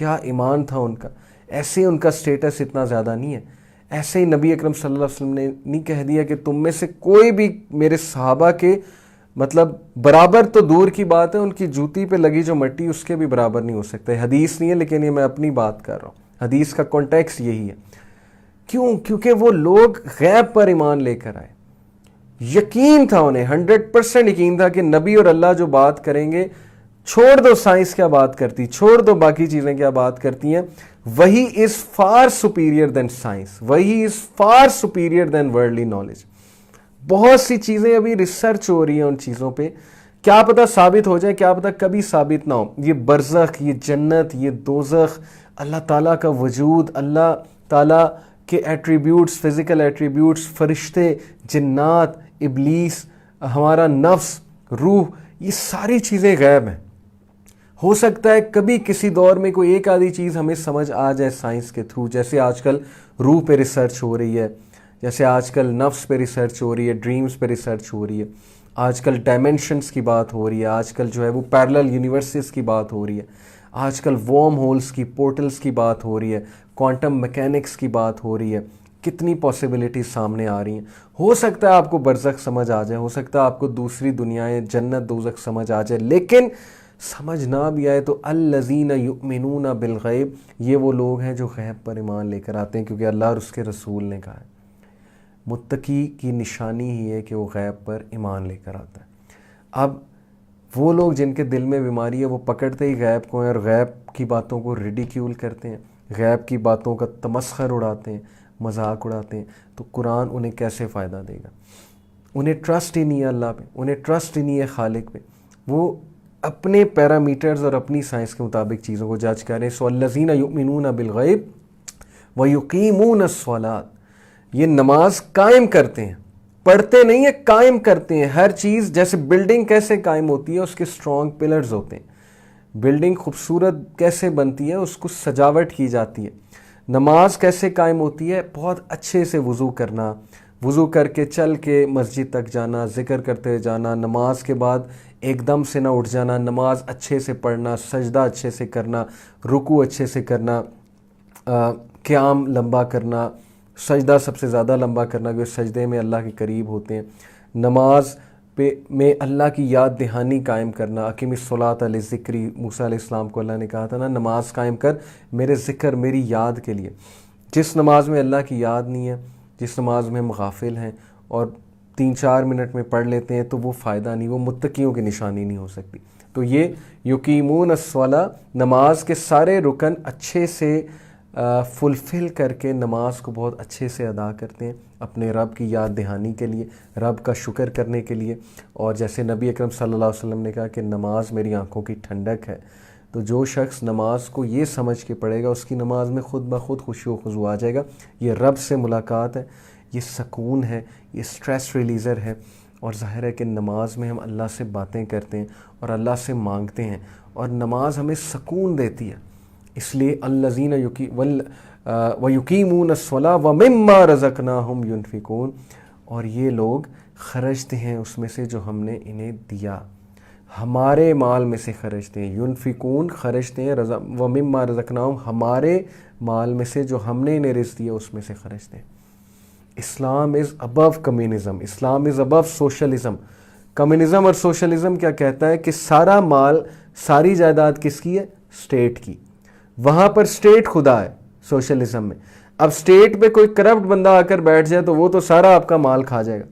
کیا ایمان تھا ان کا، ایسے ان کا سٹیٹس اتنا زیادہ نہیں ہے. ایسے ہی نبی اکرم صلی اللہ علیہ وسلم نے نہیں کہہ دیا کہ تم میں سے کوئی بھی میرے صحابہ کے مطلب برابر تو دور کی بات ہے، ان کی جوتی پہ لگی جو مٹی اس کے بھی برابر نہیں ہو سکتا. حدیث نہیں ہے لیکن یہ میں اپنی بات کر رہا ہوں، حدیث کا کانٹیکسٹ یہی ہے. کیوں؟ کیونکہ وہ لوگ غیب پر ایمان لے کر آئے. یقین تھا انہیں، 100% یقین تھا کہ نبی اور اللہ جو بات کریں گے، چھوڑ دو سائنس کیا بات کرتی، چھوڑ دو باقی چیزیں کیا بات کرتی ہیں، وہی is far superior than science, وہی is far superior than worldly knowledge. بہت سی چیزیں ابھی ریسرچ ہو رہی ہیں ان چیزوں پہ، کیا پتہ ثابت ہو جائے، کیا پتہ کبھی ثابت نہ ہو. یہ برزخ، یہ جنت، یہ دوزخ، اللہ تعالیٰ کا وجود، اللہ تعالیٰ کے ایٹریبیوٹس، فزیکل ایٹریبیوٹس، فرشتے، جنات، ابلیس، ہمارا نفس، روح، یہ ساری چیزیں غیب ہیں. ہو سکتا ہے کبھی کسی دور میں کوئی ایک آدھی چیز ہمیں سمجھ آ جائے سائنس کے تھرو، جیسے آج کل روح پہ ریسرچ ہو رہی ہے، جیسے آج کل نفس پہ ریسرچ ہو رہی ہے، ڈریمز پہ ریسرچ ہو رہی ہے، آج کل ڈائمینشنز کی بات ہو رہی ہے، آج کل جو ہے وہ پیرلل یونیورسز کی بات ہو رہی ہے، آج کل وارم ہولز کی، پورٹلز کی بات ہو رہی ہے، کوانٹم میکینکس کی بات ہو رہی ہے. کتنی پاسبلٹیز سامنے آ رہی ہیں. ہو سکتا ہے آپ کو برزخ سمجھ آ جائے، ہو سکتا ہے آپ کو دوسری دنیایں، جنت، دوزخ سمجھ آ جائے، لیکن سمجھ نہ بھی آئے تو الذین یؤمنون بالغیب، یہ وہ لوگ ہیں جو غیب پر ایمان لے کر آتے ہیں، کیونکہ اللہ اور اس کے رسول نے کہا ہے. متقی کی نشانی ہی ہے کہ وہ غیب پر ایمان لے کر آتا ہے. اب وہ لوگ جن کے دل میں بیماری ہے وہ پکڑتے ہی غیب کو ہیں اور غیب کی باتوں کو ریڈیکیول کرتے ہیں، غیب کی باتوں کا تمسخر اڑاتے ہیں، مذاق اڑاتے ہیں. تو قرآن انہیں کیسے فائدہ دے گا؟ انہیں ٹرسٹ ہی نہیں ہے اللہ پہ، انہیں ٹرسٹ ہی نہیں ہے خالق پہ. وہ اپنے پیرامیٹرز اور اپنی سائنس کے مطابق چیزوں کو جج کر رہے ہیں. سو الذین یؤمنون بالغیب ویقیمون الصلاۃ، یہ نماز قائم کرتے ہیں، پڑھتے نہیں ہیں، قائم کرتے ہیں. ہر چیز جیسے بلڈنگ کیسے قائم ہوتی ہے، اس کے اسٹرانگ پلرز ہوتے ہیں. بلڈنگ خوبصورت کیسے بنتی ہے، اس کو سجاوٹ کی جاتی ہے. نماز کیسے قائم ہوتی ہے؟ بہت اچھے سے وضو کرنا، وضو کر کے چل کے مسجد تک جانا، ذکر کرتے جانا، نماز کے بعد ایک دم سے نہ اٹھ جانا، نماز اچھے سے پڑھنا، سجدہ اچھے سے کرنا، رکوع اچھے سے کرنا، قیام لمبا کرنا، سجدہ سب سے زیادہ لمبا کرنا کیونکہ سجدے میں اللہ کے قریب ہوتے ہیں. نماز میں اللہ کی یاد دہانی قائم کرنا. اقیم الصلاۃ لذکری، موسیٰ علیہ السلام کو اللہ نے کہا تھا نا نماز قائم کر میرے ذکر، میری یاد کے لیے. جس نماز میں اللہ کی یاد نہیں ہے، جس نماز میں ہم غافل ہیں اور 3-4 منٹ میں پڑھ لیتے ہیں تو وہ فائدہ نہیں، وہ متقیوں کی نشانی نہیں ہو سکتی. تو یہ یقیمون الصلاۃ، نماز کے سارے رکن اچھے سے فلفل کر کے نماز کو بہت اچھے سے ادا کرتے ہیں اپنے رب کی یاد دہانی کے لیے، رب کا شکر کرنے کے لیے. اور جیسے نبی اکرم صلی اللہ علیہ وسلم نے کہا کہ نماز میری آنکھوں کی ٹھنڈک ہے. تو جو شخص نماز کو یہ سمجھ کے پڑھے گا اس کی نماز میں خود بخود خوشی و خضوع آ جائے گا. یہ رب سے ملاقات ہے، یہ سکون ہے، یہ سٹریس ریلیزر ہے. اور ظاہر ہے کہ نماز میں ہم اللہ سے باتیں کرتے ہیں اور اللہ سے مانگتے ہیں، اور نماز ہمیں سکون دیتی ہے. اس لیے الذین ویقیمون الصلاۃ ومما رزقناہم ینفقون، اور یہ لوگ خرچتے ہیں اس میں سے جو ہم نے انہیں دیا، ہمارے مال میں سے خرچتے ہیں. ینفقون خرچتے ہیں، ومما رزقناہم ہمارے مال میں سے جو ہم نے انہیں رزق دیا اس میں سے خرچتے ہیں. اسلام از ابو کمیونزم، اسلام از ابو سوشلزم. کمیونزم اور سوشلزم کیا کہتا ہے کہ سارا مال، ساری جائیداد کس کی ہے؟ اسٹیٹ کی. وہاں پر اسٹیٹ خدا ہے سوشلزم میں. اب اسٹیٹ پہ کوئی کرپٹ بندہ آ کر بیٹھ جائے تو وہ تو سارا آپ کا مال کھا جائے گا.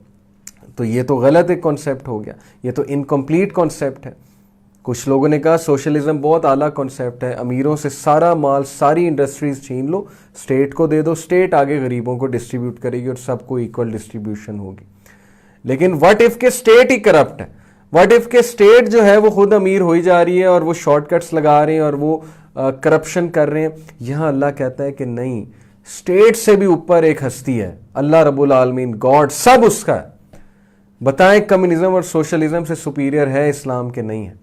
تو یہ تو غلط ایک کانسیپٹ ہو گیا، یہ تو انکمپلیٹ کانسیپٹ ہے. کچھ لوگوں نے کہا سوشلزم بہت اعلیٰ کانسیپٹ ہے، امیروں سے سارا مال، ساری انڈسٹریز چھین لو، اسٹیٹ کو دے دو، اسٹیٹ آگے غریبوں کو ڈسٹریبیوٹ کرے گی اور سب کو ایکول ڈسٹریبیوشن ہوگی. لیکن واٹ اف کہ اسٹیٹ ہی کرپٹ ہے، واٹ اف کہ اسٹیٹ جو ہے وہ خود امیر ہوئی جا رہی ہے اور وہ شارٹ کٹس لگا رہے ہیں اور وہ کرپشن کر رہے ہیں. یہاں اللہ کہتا ہے کہ نہیں، اسٹیٹ سے بھی اوپر ایک ہستی ہے، اللہ رب العالمین، گاڈ، سب اس کا ہے. بتائیں کمیونزم اور سوشلزم سے سپیریئر ہے اسلام کے؟ نہیں ہے.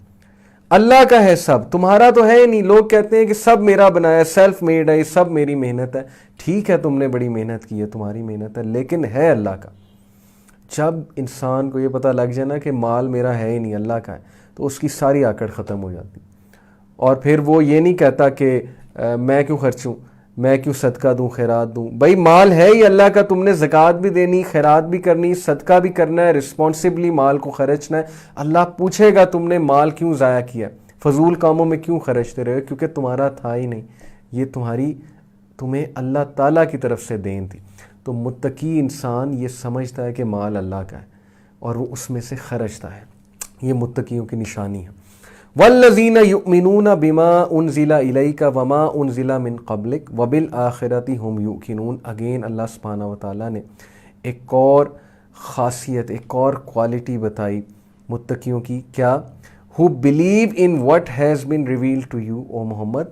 اللہ کا ہے سب، تمہارا تو ہے نہیں. لوگ کہتے ہیں کہ سب میرا بنایا، سیلف میڈ ہے، یہ سب میری محنت ہے. ٹھیک ہے، تم نے بڑی محنت کی ہے، تمہاری محنت ہے، لیکن ہے اللہ کا. جب انسان کو یہ پتہ لگ جائے نا کہ مال میرا ہے ہی نہیں، اللہ کا ہے، تو اس کی ساری آکڑ ختم ہو جاتی. اور پھر وہ یہ نہیں کہتا کہ میں کیوں خرچوں، میں کیوں صدقہ دوں، خیرات دوں. بھائی مال ہے ہی اللہ کا، تم نے زکوٰۃ بھی دینی، خیرات بھی کرنی، صدقہ بھی کرنا ہے، رسپانسبلی مال کو خرچنا ہے. اللہ پوچھے گا تم نے مال کیوں ضائع کیا، فضول کاموں میں کیوں خرچتے رہے، کیونکہ تمہارا تھا ہی نہیں، یہ تمہیں اللہ تعالیٰ کی طرف سے دین تھی. تو متقی انسان یہ سمجھتا ہے کہ مال اللہ کا ہے اور وہ اس میں سے خرچتا ہے. یہ متقیوں کی نشانی ہے. والذین یؤمنون بما انزل الیک وما انزل من قبلک وبالآخرۃ ھم یوقنون. اگین اللہ سبحانہ و تعالیٰ نے ایک اور خاصیت، ایک اور کوالٹی بتائی متقیوں کی. کیا؟ who believe in what has been revealed to you او محمد.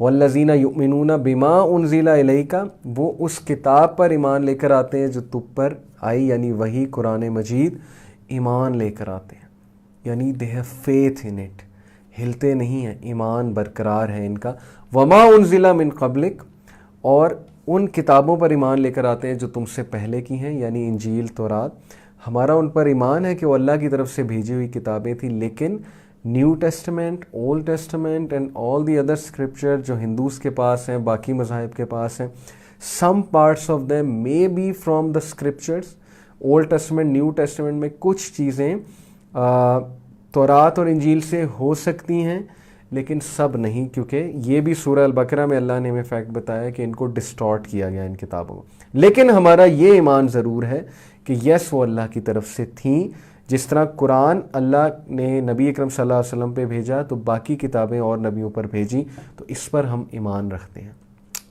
والذین یؤمنون بما انزل الیک، وہ اس کتاب پر ایمان لے کر آتے ہیں جو تم پر آئی، یعنی وہی قرآن مجید، ایمان لے کر آتے ہیں. یعنی they have faith in it، ہلتے نہیں ہیں، ایمان برقرار ہے ان کا. وما انزل من قبلک، اور ان کتابوں پر ایمان لے کر آتے ہیں جو تم سے پہلے کی ہیں، یعنی انجیل، تورات. ہمارا ان پر ایمان ہے کہ وہ اللہ کی طرف سے بھیجی ہوئی کتابیں تھیں، لیکن new testament, old testament and all the other scripture جو ہندوز کے پاس ہیں، باقی مذاہب کے پاس ہیں، some parts of them may be from the scriptures. Old testament, new testament میں کچھ چیزیں تورات اور انجیل سے ہو سکتی ہیں، لیکن سب نہیں، کیونکہ یہ بھی سورہ البقرہ میں اللہ نے ہمیں فیکٹ بتایا کہ ان کو ڈسٹارٹ کیا گیا ان کتابوں کو. لیکن ہمارا یہ ایمان ضرور ہے کہ یس وہ اللہ کی طرف سے تھیں. جس طرح قرآن اللہ نے نبی اکرم صلی اللہ علیہ وسلم پہ بھیجا تو باقی کتابیں اور نبیوں پر بھیجی، تو اس پر ہم ایمان رکھتے ہیں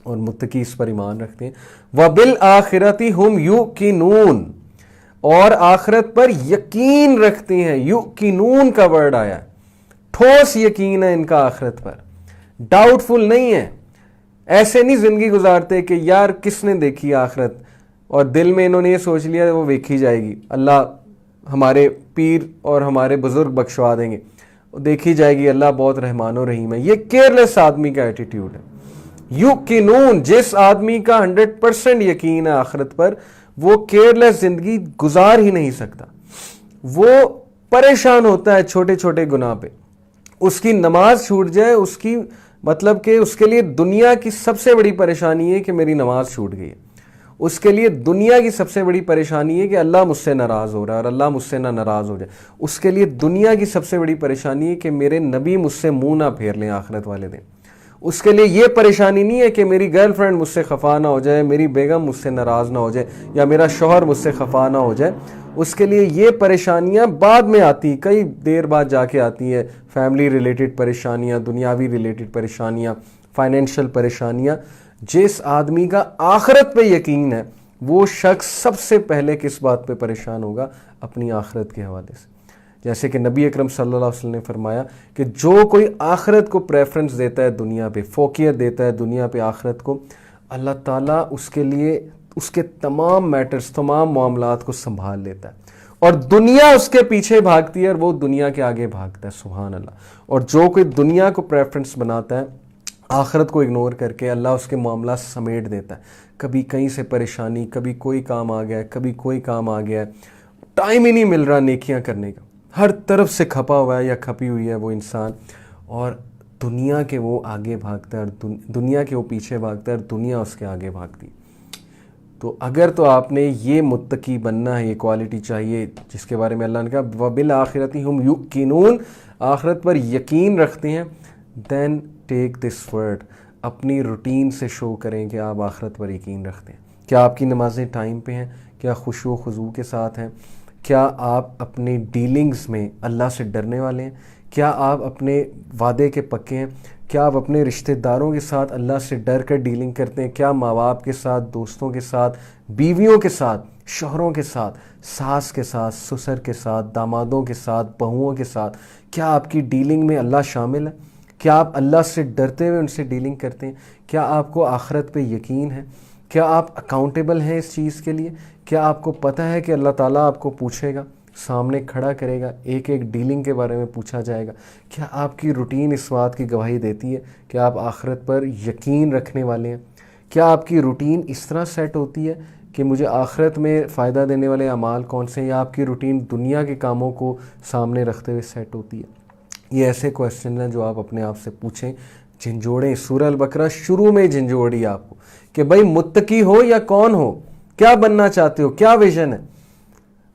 اور متقی اس پر ایمان رکھتے ہیں. وَبِالْآخِرَةِ هُمْ يُوقِنُونَ، اور آخرت پر یقین رکھتے ہیں. یقینون کا ورڈ آیا، ٹھوس یقین ہے ان کا آخرت پر، ڈاؤٹ فل نہیں ہے. ایسے نہیں زندگی گزارتے کہ یار کس نے دیکھی آخرت، اور دل میں انہوں نے یہ سوچ لیا وہ ویکھی جائے گی، اللہ ہمارے پیر اور ہمارے بزرگ بخشوا دیں گے، دیکھی جائے گی، اللہ بہت رحمان و رحیم ہے. یہ کیئرلیس آدمی کا ایٹیٹیوڈ ہے. یقینون، جس آدمی کا 100% یقین ہے آخرت پر، وہ کیئرلیس زندگی گزار ہی نہیں سکتا. وہ پریشان ہوتا ہے چھوٹے چھوٹے گناہ پہ. اس کی نماز چھوٹ جائے، اس کی مطلب کہ اس کے لیے دنیا کی سب سے بڑی پریشانی ہے کہ میری نماز چھوٹ گئی ہے. اس کے لیے دنیا کی سب سے بڑی پریشانی ہے کہ اللہ مجھ سے ناراض ہو رہا ہے اور اللہ مجھ سے نہ ناراض ہو جائے. اس کے لیے دنیا کی سب سے بڑی پریشانی ہے کہ میرے نبی مجھ سے منہ نہ پھیر لیں آخرت والے دن. اس کے لیے یہ پریشانی نہیں ہے کہ میری گرل فرینڈ مجھ سے خفا نہ ہو جائے، میری بیگم مجھ سے ناراض نہ ہو جائے، یا میرا شوہر مجھ سے خفا نہ ہو جائے. اس کے لیے یہ پریشانیاں بعد میں آتی، کئی دیر بعد جا کے آتی ہیں. فیملی ریلیٹڈ پریشانیاں، دنیاوی ریلیٹڈ پریشانیاں، فائنینشیل پریشانیاں. جس آدمی کا آخرت پہ یقین ہے وہ شخص سب سے پہلے کس بات پہ پریشان ہوگا؟ اپنی آخرت کے حوالے سے. جیسے کہ نبی اکرم صلی اللہ علیہ وسلم نے فرمایا کہ جو کوئی آخرت کو پریفرنس دیتا ہے دنیا پہ، فوقیت دیتا ہے دنیا پہ آخرت کو، اللہ تعالیٰ اس کے لیے اس کے تمام میٹرز، تمام معاملات کو سنبھال لیتا ہے، اور دنیا اس کے پیچھے بھاگتی ہے اور وہ دنیا کے آگے بھاگتا ہے. سبحان اللہ. اور جو کوئی دنیا کو پریفرنس بناتا ہے، آخرت کو اگنور کر کے، اللہ اس کے معاملات سمیٹ دیتا ہے. کبھی کہیں سے پریشانی، کبھی کوئی کام آ گیا ہے، کبھی کوئی کام آ گیا ہے، ٹائم ہی نہیں مل رہا نیکیاں کرنے کا، ہر طرف سے کھپا ہوا ہے یا کھپی ہوئی ہے وہ انسان، اور دنیا کے وہ آگے بھاگتا ہے، اور دنیا کے وہ پیچھے بھاگتا ہے، اور دنیا اس کے آگے بھاگتی. تو اگر تو آپ نے یہ متقی بننا ہے، یہ کوالٹی چاہیے جس کے بارے میں اللہ نے کہا وَبِالْآخِرَةِ هُمْ يُوقِنُونَ، آخرت پر یقین رکھتے ہیں، دین ٹیک دس ورڈ، اپنی روٹین سے شو کریں کہ آپ آخرت پر یقین رکھتے ہیں. کیا آپ کی نمازیں ٹائم پہ ہیں؟ کیا خشوع و خضوع کے ساتھ ہیں؟ کیا آپ اپنی ڈیلنگز میں اللہ سے ڈرنے والے ہیں؟ کیا آپ اپنے وعدے کے پکے ہیں؟ کیا آپ اپنے رشتہ داروں کے ساتھ اللہ سے ڈر کر ڈیلنگ کرتے ہیں؟ کیا ماں باپ کے ساتھ، دوستوں کے ساتھ، بیویوں کے ساتھ، شوہروں کے ساتھ، ساس کے ساتھ، سسر کے ساتھ، دامادوں کے ساتھ، بہوؤں کے ساتھ، کیا آپ کی ڈیلنگ میں اللہ شامل ہے؟ کیا آپ اللہ سے ڈرتے ہوئے ان سے ڈیلنگ کرتے ہیں؟ کیا آپ کو آخرت پہ یقین ہے؟ کیا آپ اکاؤنٹیبل ہیں اس چیز کے لیے؟ کیا آپ کو پتہ ہے کہ اللہ تعالیٰ آپ کو پوچھے گا، سامنے کھڑا کرے گا، ایک ایک ڈیلنگ کے بارے میں پوچھا جائے گا؟ کیا آپ کی روٹین اس بات کی گواہی دیتی ہے کہ آپ آخرت پر یقین رکھنے والے ہیں؟ کیا آپ کی روٹین اس طرح سیٹ ہوتی ہے کہ مجھے آخرت میں فائدہ دینے والے اعمال کون سے ہیں، یا آپ کی روٹین دنیا کے کاموں کو سامنے رکھتے ہوئے سیٹ ہوتی ہے؟ یہ ایسے کویسچن ہیں جو آپ اپنے آپ سے پوچھیں جھنجھوڑیں. سورہ البقرہ شروع میں جھنجھوڑی آپ کو کہ بھائی متقی ہو یا کون ہو, کیا بننا چاہتے ہو, کیا ویژن ہے.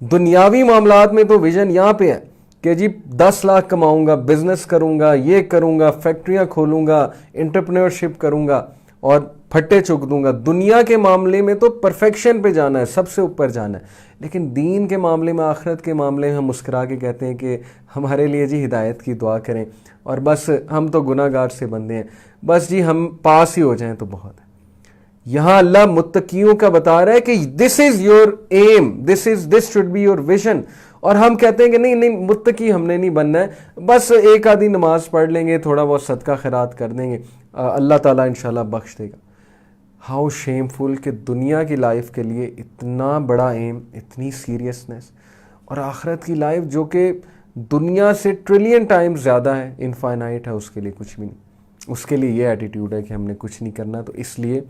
دنیاوی معاملات میں تو ویژن یہاں پہ ہے کہ جی 10 لاکھ کماؤں گا, بزنس کروں گا, یہ کروں گا, فیکٹریاں کھولوں گا, انٹرپرینورشپ کروں گا اور پھٹے چک دوں گا. دنیا کے معاملے میں تو پرفیکشن پہ جانا ہے, سب سے اوپر جانا ہے. لیکن دین کے معاملے میں, آخرت کے معاملے میں ہم مسکرا کے کہتے ہیں کہ ہمارے لیے جی ہدایت کی دعا کریں, اور بس ہم تو گناہ گار سے بندے ہیں, بس جی ہم پاس ہی ہو جائیں تو بہت ہے. یہاں اللہ متقیوں کا بتا رہا ہے کہ this is your aim, this should be your vision. اور ہم کہتے ہیں کہ نہیں متقی ہم نے نہیں بننا ہے, بس ایک آدھی نماز پڑھ لیں گے, تھوڑا بہت صدقہ خیرات کر دیں گے, اللہ تعالیٰ انشاءاللہ بخش دے گا. ہاؤ شیم فل کہ دنیا کی لائف کے لیے اتنا بڑا ایم, اتنی سیریسنس, اور آخرت کی لائف جو کہ دنیا سے ٹریلین ٹائمز زیادہ ہے, انفائنائٹ ہے, اس کے لیے کچھ بھی نہیں. اس کے لیے یہ ایٹیٹیوڈ ہے کہ ہم نے کچھ نہیں کرنا. تو اس لیے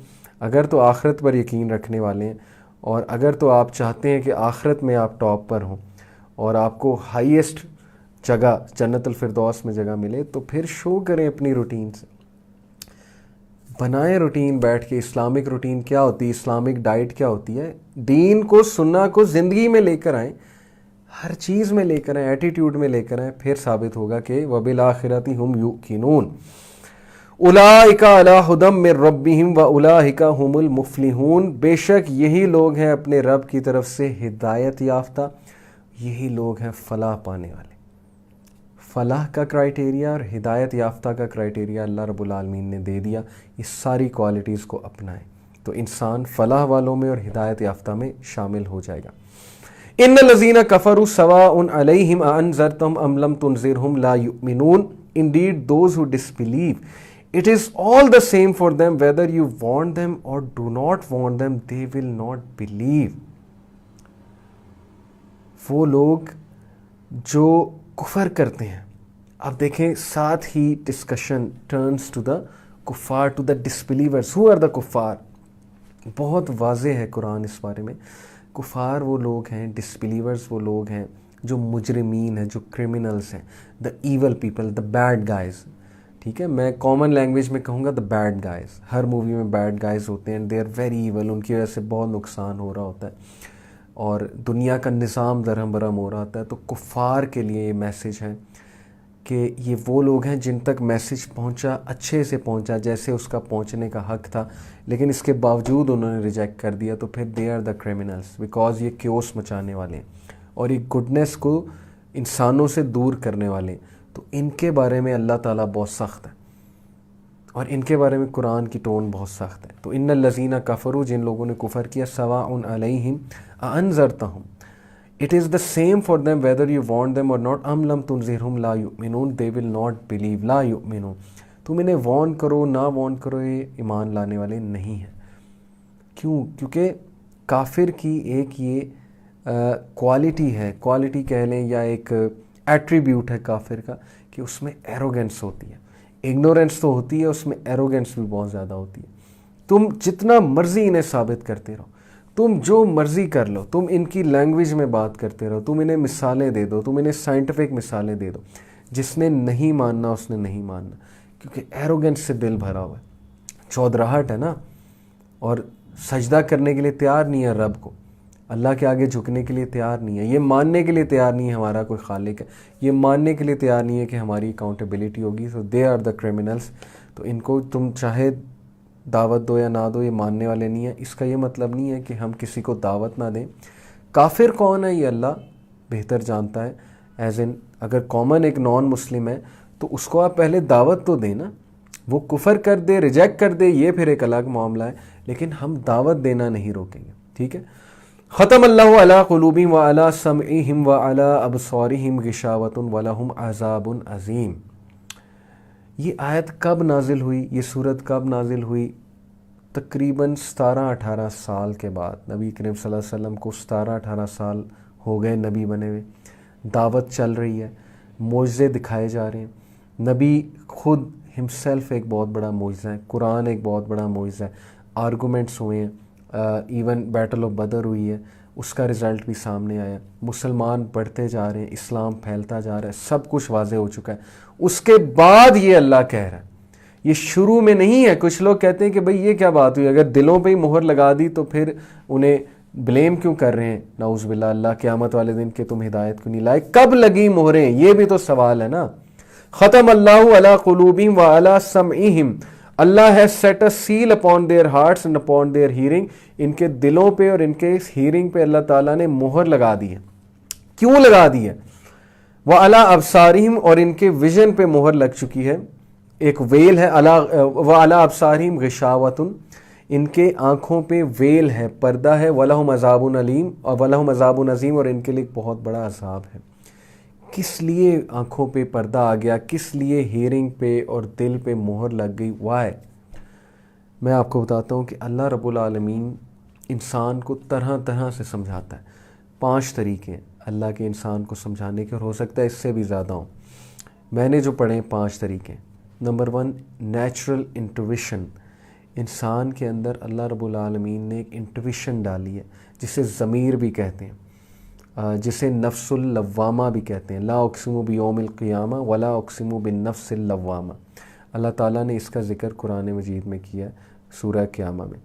اگر تو آخرت پر یقین رکھنے والے ہیں, اور اگر تو آپ چاہتے ہیں کہ آخرت میں آپ ٹاپ پر ہوں اور آپ کو ہائیسٹ جگہ جنت الفردوس میں جگہ ملے, تو پھر شو کریں اپنی روٹین سے, بنائیں روٹین بیٹھ کے. اسلامک روٹین کیا ہوتی ہے, اسلامک ڈائٹ کیا ہوتی ہے, دین کو سننا کو زندگی میں لے کر آئیں, ہر چیز میں لے کر آئیں, ایٹیٹیوڈ میں لے کر آئیں, پھر ثابت ہوگا کہ وَبِالْآخِرَةِ هُمْ يُوقِنُونَ اولئک علی ھدی من ربہم واولئک ھم المفلحون. بے شک یہی لوگ ہیں اپنے رب کی طرف سے ہدایت یافتہ, یہی لوگ ہیں فلاح پانے والے. فلاح کا کرائٹیریا اور ہدایت یافتہ کا کرائٹیریا اللہ رب العالمین نے دے دیا. یہ ساری کوالٹیز کو اپنائیں تو انسان فلاح والوں میں اور ہدایت یافتہ میں شامل ہو جائے گا. ان الذین کفروا سواء علیہم اانذرتہم ام لم تنذرہم لا یؤمنون. Indeed those who disbelieve, it is all the same for them whether you warn them or do not warn them, they will not believe. وہ لوگ جو کفر کرتے ہیں, اب دیکھیں ساتھ ہی ڈسکشن ٹرنز ٹو دا کفار, to the ڈسبلیورز. Who are the کفار؟ بہت واضح ہے قرآن اس بارے میں. کفار وہ لوگ ہیں, ڈسبلیورز وہ لوگ ہیں جو مجرمین ہیں, جو کرمنلز ہیں, دا ایول پیپل, دا بیڈ گائز. ٹھیک ہے, میں کامن لینگویج میں کہوں گا دا بیڈ گائز. ہر مووی میں بیڈ گائز ہوتے ہیں, دے آر ویری ایول, ان کی وجہ سے بہت نقصان ہو رہا ہوتا ہے اور دنیا کا نظام درہم برہم ہو رہا ہوتا ہے. تو کفار کے لیے یہ میسج ہے کہ یہ وہ لوگ ہیں جن تک میسج پہنچا, اچھے سے پہنچا, جیسے اس کا پہنچنے کا حق تھا, لیکن اس کے باوجود انہوں نے ریجیکٹ کر دیا, تو پھر they are the criminals, because یہ کیوس مچانے والے ہیں اور یہ گڈنس کو انسانوں سے دور کرنے والے ہیں. تو ان کے بارے میں اللہ تعالیٰ بہت سخت ہے اور ان کے بارے میں قرآن کی ٹون بہت سخت ہے. تو ان الذین کفروا, جن لوگوں نے کفر کیا, سواء علیہم اانذرتہم, it is the same for them whether you warn them or not, ام لم تنذرہم لا یؤمنون, they will not believe. لا یؤمنون, تم انہیں وارن کرو نہ وارن کرو, یہ ایمان لانے والے نہیں ہیں. کیوں؟ کیونکہ کافر کی ایک یہ کوالٹی ہے, کوالٹی کہہ لیں یا ایک ایٹریبیوٹ ہے کافر کا, کہ اس میں ایروگنس ہوتی ہے. اگنورنس تو ہوتی ہے, اس میں ایروگنس بھی بہت زیادہ ہوتی ہے. تم جتنا مرضی انہیں ثابت کرتے رہو, تم جو مرضی کر لو, تم ان کی لینگویج میں بات کرتے رہو, تم انہیں مثالیں دے دو, تم انہیں سائنٹیفک مثالیں دے دو, جس نے نہیں ماننا اس نے نہیں ماننا, کیونکہ ایروگنس سے دل بھرا ہوا ہے, چودراہٹ ہے نا, اور سجدہ کرنے کے لیے تیار نہیں ہے رب کو, اللہ کے آگے جھکنے کے لیے تیار نہیں ہے, یہ ماننے کے لیے تیار نہیں ہے ہمارا کوئی خالق ہے, یہ ماننے کے لیے تیار نہیں ہے کہ ہماری اکاؤنٹیبلٹی ہوگی. سو دے آر دا کرمنلز. تو ان کو تم چاہے دعوت دو یا نہ دو, یہ ماننے والے نہیں ہیں. اس کا یہ مطلب نہیں ہے کہ ہم کسی کو دعوت نہ دیں. کافر کون ہے یہ اللہ بہتر جانتا ہے. ایز ان اگر کامن ایک نان مسلم ہے تو اس کو آپ پہلے دعوت تو دیں نا, وہ کفر کر دے, ریجیکٹ کر دے, یہ پھر ایک الگ معاملہ ہے, لیکن ہم دعوت دینا نہیں روکیں گے. ٹھیک ہے. ختم اللہ علی قلوبہم وعلی سمعہم وعلی ابصارہم غشاوۃ ولہم عذاب عظیم. یہ آیت کب نازل ہوئی, یہ صورت کب نازل ہوئی؟ تقریباً 17-18 سال کے بعد. نبی کریم صلی اللہ علیہ وسلم کو 17-18 سال ہو گئے نبی بنے ہوئے, دعوت چل رہی ہے, معجزے دکھائے جا رہے ہیں. نبی خود ہمسیلف ایک بہت بڑا معجزہ ہے, قرآن ایک بہت بڑا معجزہ ہے, آرگومنٹس ہوئے ہیں, ایون بیٹل آف بدر ہوئی ہے, اس کا رزلٹ بھی سامنے آیا, مسلمان بڑھتے جا رہے ہیں, اسلام پھیلتا جا رہا ہے, سب کچھ واضح ہو چکا ہے. اس کے بعد یہ اللہ کہہ رہا ہے, یہ شروع میں نہیں ہے. کچھ لوگ کہتے ہیں کہ بھئی یہ کیا بات ہوئی, اگر دلوں پہ ہی مہر لگا دی تو پھر انہیں بلیم کیوں کر رہے ہیں؟ نعوذ باللہ, اللہ قیامت والے دن کہ تم ہدایت کو نہیں لائے. کب لگی مہریں, یہ بھی تو سوال ہے نا. ختم اللہ علی قلوبہم وعلی سمعہم, اللہ has set a seal upon their hearts and upon their hearing. ان کے دلوں پہ اور ان کے ہیرنگ پہ اللہ تعالیٰ نے مہر لگا دی ہے. کیوں لگا دی ہے؟ وعلی ابصارہم, اور ان کے ویژن پہ مہر لگ چکی ہے, ایک ویل ہے. وعلی ابصارہم غشاوۃ, ان کے آنکھوں پہ ویل ہے, پردہ ہے. وَلَهُمْ عَذَابٌ علیم, اور وَلَهُمْ عَذَابٌ عظیم, اور ان کے لیے ایک بہت بڑا عذاب ہے. کس لیے آنکھوں پہ پردہ آ گیا؟ کس لیے ہیرنگ پہ اور دل پہ مہر لگ گئی؟ وائی؟ میں آپ کو بتاتا ہوں کہ اللہ رب العالمین انسان کو طرح طرح سے سمجھاتا ہے. 5 طریقے ہیں اللہ کے انسان کو سمجھانے کے, اور ہو سکتا ہے اس سے بھی زیادہ ہوں. میں نے جو پڑھے 5 طریقے. Number 1, natural intuition. انسان کے اندر اللہ رب العالمین نے ایک انٹویشن ڈالی ہے جسے ضمیر بھی کہتے ہیں, جسے نفس اللوامہ بھی کہتے ہیں. لا اقسم بیوم القیامہ ولا اقسم بالنفس اللوامہ. اللہ تعالیٰ نے اس کا ذکر قرآن مجید میں کیا ہے سورہ قیامہ میں.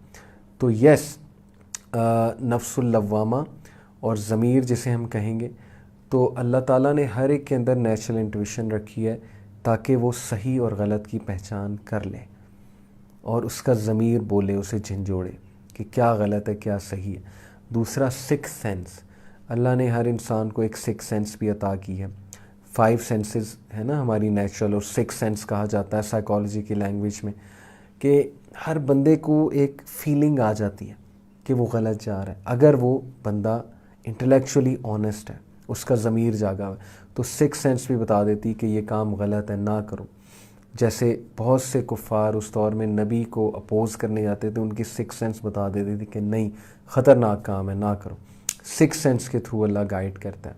تو یس, نفس اللوامہ اور ضمیر جسے ہم کہیں گے, تو اللہ تعالیٰ نے ہر ایک کے اندر نیچرل انٹویشن رکھی ہے تاکہ وہ صحیح اور غلط کی پہچان کر لے اور اس کا ضمیر بولے, اسے جھنجھوڑے کہ کیا غلط ہے کیا صحیح ہے. دوسرا, 6 سینس. اللہ نے ہر انسان کو ایک 6 سینس بھی عطا کی ہے. 5 سینسز ہے نا ہماری نیچرل, اور 6 سینس کہا جاتا ہے سائیکالوجی کی لینگویج میں, کہ ہر بندے کو ایک فیلنگ آ جاتی ہے کہ وہ غلط جا رہا ہے. اگر وہ بندہ انٹلیکچولی آنیسٹ ہے, اس کا ضمیر جاگا ہوا ہے, تو 6 سینس بھی بتا دیتی کہ یہ کام غلط ہے, نہ کرو. جیسے بہت سے کفار اس دور میں نبی کو اپوز کرنے جاتے تھے, ان کی 6 سینس بتا دیتی تھی کہ نہیں, خطرناک کام ہے, نہ کرو. 6 سینس کے تھرو اللہ گائیڈ کرتا ہے.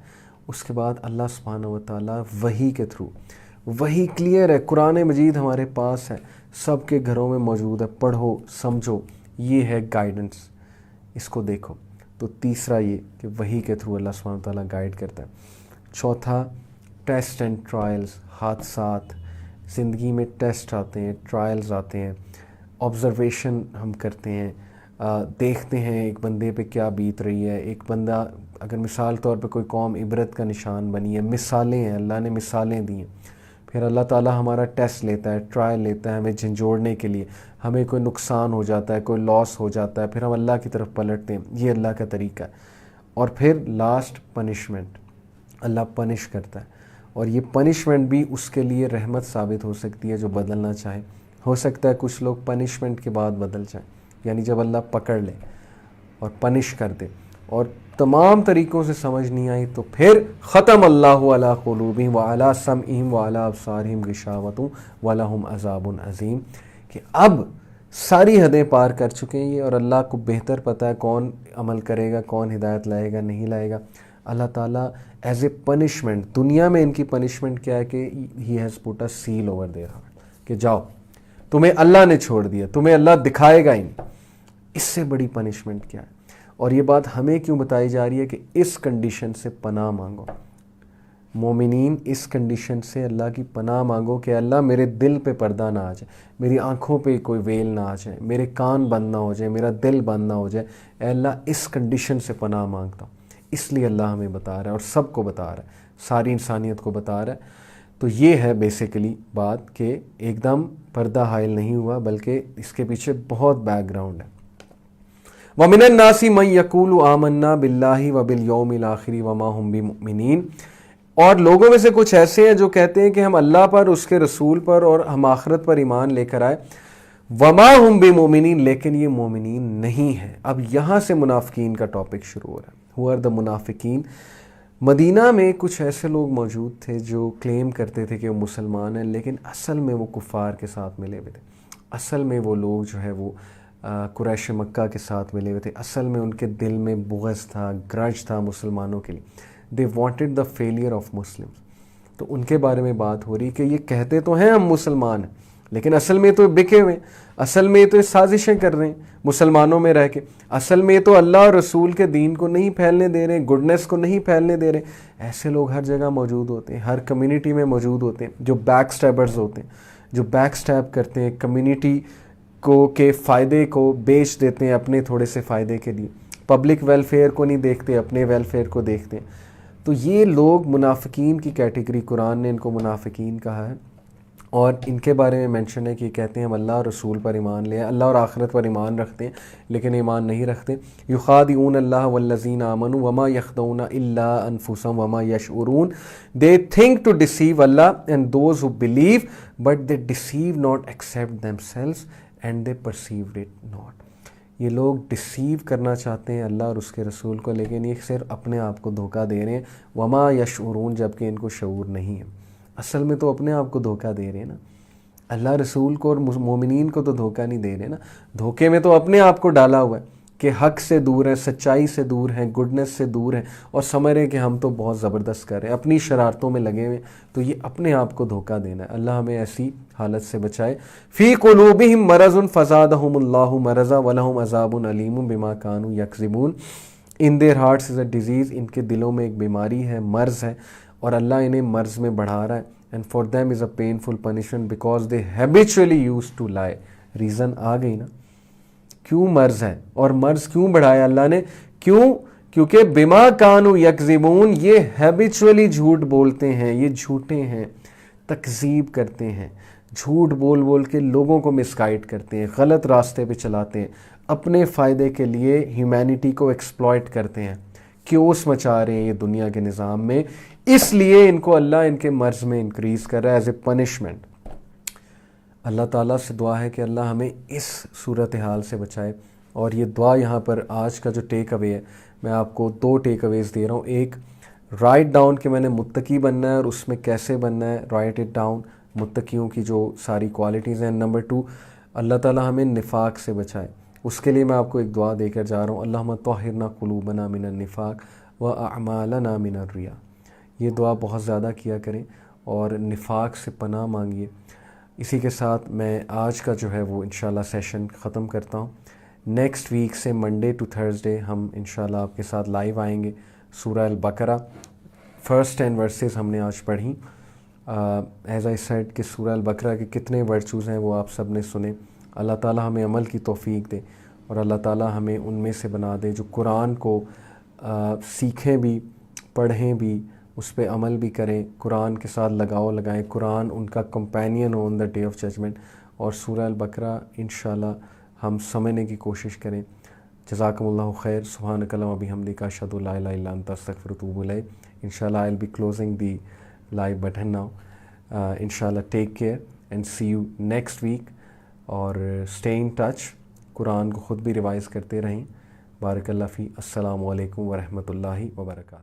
اس کے بعد اللہ سبحانہ و تعالیٰ وحی کے تھرو, وحی کلیئر ہے, قرآن مجید ہمارے پاس ہے, سب کے گھروں میں موجود ہے, پڑھو سمجھو, یہ ہے گائیڈنس, اس کو دیکھو. تو تیسرا یہ کہ وحی کے تھرو اللہ سبحانہ و تعالیٰ گائیڈ کرتا ہے. چوتھا, ٹیسٹ اینڈ ٹرائلز, حادثات. زندگی میں ٹیسٹ آتے ہیں, ٹرائلز آتے ہیں, آبزرویشن ہم کرتے ہیں, دیکھتے ہیں ایک بندے پہ کیا بیت رہی ہے. ایک بندہ اگر مثال طور پہ کوئی قوم عبرت کا نشان بنی ہے, مثالیں ہیں, اللہ نے مثالیں دی ہیں. پھر اللہ تعالیٰ ہمارا ٹیسٹ لیتا ہے, ٹرائل لیتا ہے ہمیں جھنجھوڑنے کے لیے. ہمیں کوئی نقصان ہو جاتا ہے, کوئی لاس ہو جاتا ہے, پھر ہم اللہ کی طرف پلٹتے ہیں. یہ اللہ کا طریقہ ہے. اور پھر لاسٹ, پنشمنٹ. اللہ پنش کرتا ہے, اور یہ پنشمنٹ بھی اس کے لیے رحمت ثابت ہو سکتی ہے جو بدلنا چاہے. ہو سکتا ہے کچھ لوگ پنشمنٹ کے بعد بدل جائیں, یعنی جب اللہ پکڑ لے اور پنش کر دے, اور تمام طریقوں سے سمجھ نہیں آئی تو پھر ختم اللہ علی قلوبہم وعلی سمعہم وعلی ابصارہم غشاوۃ ولہم عذاب عظیم, کہ اب ساری حدیں پار کر چکے ہیں یہ, اور اللہ کو بہتر پتہ ہے کون عمل کرے گا, کون ہدایت لائے گا, نہیں لائے گا. اللہ تعالیٰ ایز اے پنشمنٹ, دنیا میں ان کی پنشمنٹ کیا ہے کہ he has put a seal over their heart, کہ جاؤ تمہیں اللہ نے چھوڑ دیا, تمہیں اللہ دکھائے گا ہی نہیں. اس سے بڑی پنشمنٹ کیا ہے؟ اور یہ بات ہمیں کیوں بتائی جا رہی ہے کہ اس کنڈیشن سے پناہ مانگو. مومنین, اس کنڈیشن سے اللہ کی پناہ مانگو کہ اللہ میرے دل پہ پردہ نہ آ جائے, میری آنکھوں پہ کوئی ویل نہ آ جائے, میرے کان بند نہ ہو جائے, میرا دل بند نہ ہو جائے. اے اللہ اس کنڈیشن سے پناہ مانگتا ہوں. اس لیے اللہ ہمیں بتا رہا ہے, اور سب کو بتا رہا ہے, ساری انسانیت کو بتا رہا ہے. تو یہ ہے بیسیکلی بات کہ ایک دم پردہ حائل نہیں ہوا, بلکہ اس کے پیچھے بہت بیک گراؤنڈ ہے. وَمِنَ النَّاسِ مَن يَقُولُ آمَنَّا بِاللَّهِ وَبِالْيَوْمِ الْآخِرِ وَمَا هُمْ بِمُؤْمِنِينَ, اور لوگوں میں سے کچھ ایسے ہیں جو کہتے ہیں کہ ہم اللہ پر, اس کے رسول پر اور ہم آخرت پر ایمان لے کر آئے. وَمَا هُمْ بِمُؤْمِنِينَ, لیکن یہ مومنین نہیں ہیں. اب یہاں سے منافقین کا ٹاپک شروع ہو رہا ہے. Who are the منافقین؟ مدینہ میں کچھ ایسے لوگ موجود تھے جو کلیم کرتے تھے کہ وہ مسلمان ہیں, لیکن اصل میں وہ کفار کے ساتھ ملے ہوئے تھے. اصل میں وہ لوگ جو ہے وہ قریش مکہ کے ساتھ ملے ہوئے تھے. اصل میں ان کے دل میں بغض تھا, گرج تھا مسلمانوں کے لیے. They wanted the failure of Muslims. تو ان کے بارے میں بات ہو رہی کہ یہ کہتے تو ہیں ہم مسلمان ہیں, لیکن اصل میں تو بکے ہوئے, اصل میں تو سازشیں کر رہے ہیں مسلمانوں میں رہ کے, اصل میں تو اللہ اور رسول کے دین کو نہیں پھیلنے دے رہے, گڈنس کو نہیں پھیلنے دے رہے. ایسے لوگ ہر جگہ موجود ہوتے ہیں, ہر کمیونٹی میں موجود ہوتے ہیں, جو بیک سٹیبرز ہوتے ہیں, جو بیک سٹیپ کرتے ہیں کمیونٹی کو کے فائدے کو بیچ دیتے ہیں اپنے تھوڑے سے فائدے کے لیے، پبلک ویلفیئر کو نہیں دیکھتے، اپنے ویلفیئر کو دیکھتے ہیں. تو یہ لوگ منافقین کی کیٹیگری، قرآن نے ان کو منافقین کہا ہے، اور ان کے بارے میں مینشن ہے کہ کہتے ہیں ہم اللہ اور رسول پر ایمان لے، اللہ اور آخرت پر ایمان رکھتے ہیں لیکن ایمان نہیں رکھتے. یخادعون اللہ والذین آمنوا وما یخدعون الا انفسهم وما یشعرون. They think to deceive Allah and those who believe, but they deceive not except themselves and they perceived it not. یہ لوگ ڈسیو کرنا چاہتے ہیں اللہ اور اس کے رسول کو، لیکن یہ صرف اپنے آپ کو دھوکہ دے رہے ہیں. وما یشعرون، جبکہ ان کو شعور نہیں ہے. اصل میں تو اپنے آپ کو دھوکہ دے رہے ہیں نا، اللہ رسول کو اور مومنین کو تو دھوکہ نہیں دے رہے نا. دھوکے میں تو اپنے آپ کو ڈالا ہوا ہے کہ حق سے دور ہیں، سچائی سے دور ہیں، گڈنس سے دور ہیں، اور سمجھ رہے ہیں کہ ہم تو بہت زبردست کر رہے ہیں، اپنی شرارتوں میں لگے ہوئے. تو یہ اپنے آپ کو دھوکہ دینا ہے. اللہ ہمیں ایسی حالت سے بچائے. فی قلوبہم مرض فزادہم اللہ مرضا ولہم عذاب علیم بما کانوا یکذبون. In their hearts is a disease, ان کے دلوں میں ایک بیماری ہے، مرض ہے، اور اللہ انہیں مرض میں بڑھا رہا ہے. And for them is a painful punishment because they habitually use to lie. Reason آ گئی نا کیوں مرض ہے، اور مرض کیوں بڑھایا اللہ نے؟ کیونکہ بما کانوا یکذبون، یہ ہیبیچولی جھوٹ بولتے ہیں، یہ جھوٹے ہیں، تکذیب کرتے ہیں، جھوٹ بول بول کے لوگوں کو مس گائیڈ کرتے ہیں، غلط راستے پہ چلاتے ہیں، اپنے فائدے کے لیے ہیومینٹی کو ایکسپلائٹ کرتے ہیں، کیوس مچا رہے ہیں یہ دنیا کے نظام میں. اس لیے ان کو اللہ ان کے مرض میں انکریز کر رہا ہے ایز اے پنشمنٹ. اللہ تعالیٰ سے دعا ہے کہ اللہ ہمیں اس صورتحال سے بچائے. اور یہ دعا یہاں پر آج کا جو ٹیک اوے ہے، میں آپ کو 2 ٹیک اویز دے رہا ہوں. ایک، رائٹ ڈاؤن کہ میں نے متقی بننا ہے اور اس میں کیسے بننا ہے، رائٹ اٹ ڈاؤن، متقیوں کی جو ساری کوالٹیز ہیں. نمبر 2، اللہ تعالیٰ ہمیں نفاق سے بچائے. اس کے لیے میں آپ کو ایک دعا دے کر جا رہا ہوں. اللہم طہرنا قلوبنا من النفاق واعمالنا من الریا. یہ دعا بہت زیادہ کیا کریں اور نفاق سے پناہ مانگیے. اسی کے ساتھ میں آج کا جو ہے وہ انشاءاللہ سیشن ختم کرتا ہوں. نیکسٹ ویک سے منڈے ٹو تھرسڈے ہم انشاءاللہ آپ کے ساتھ لائیو آئیں گے. سورہ البقرہ فرسٹ 10 ورسز ہم نے آج پڑھی. ایز آئی سیڈ کہ سورہ البقرہ کے کتنے ورچوز ہیں وہ آپ سب نے سنے. اللہ تعالیٰ ہمیں عمل کی توفیق دے، اور اللہ تعالیٰ ہمیں ان میں سے بنا دے جو قرآن کو سیکھیں بھی، پڑھیں بھی، اس پہ عمل بھی کریں، قرآن کے ساتھ لگاؤ لگائیں، قرآن ان کا کمپینین ہو on the day of judgement. اور سورہ البقرہ انشاءاللہ ہم سمجھنے کی کوشش کریں. جزاکم اللہ خیر. سبحانک اللہم و بحمدک، اشہد ان لا الہ الا انت، استغفرک و اتوب الیک. انشاءاللہ I'll be closing the live button now. انشاءاللہ take care and see you next week. اور stay in touch. قرآن کو خود بھی ریوائز کرتے رہیں. بارک اللہ فی. السلام علیکم ورحمۃ اللہ وبرکاتہ.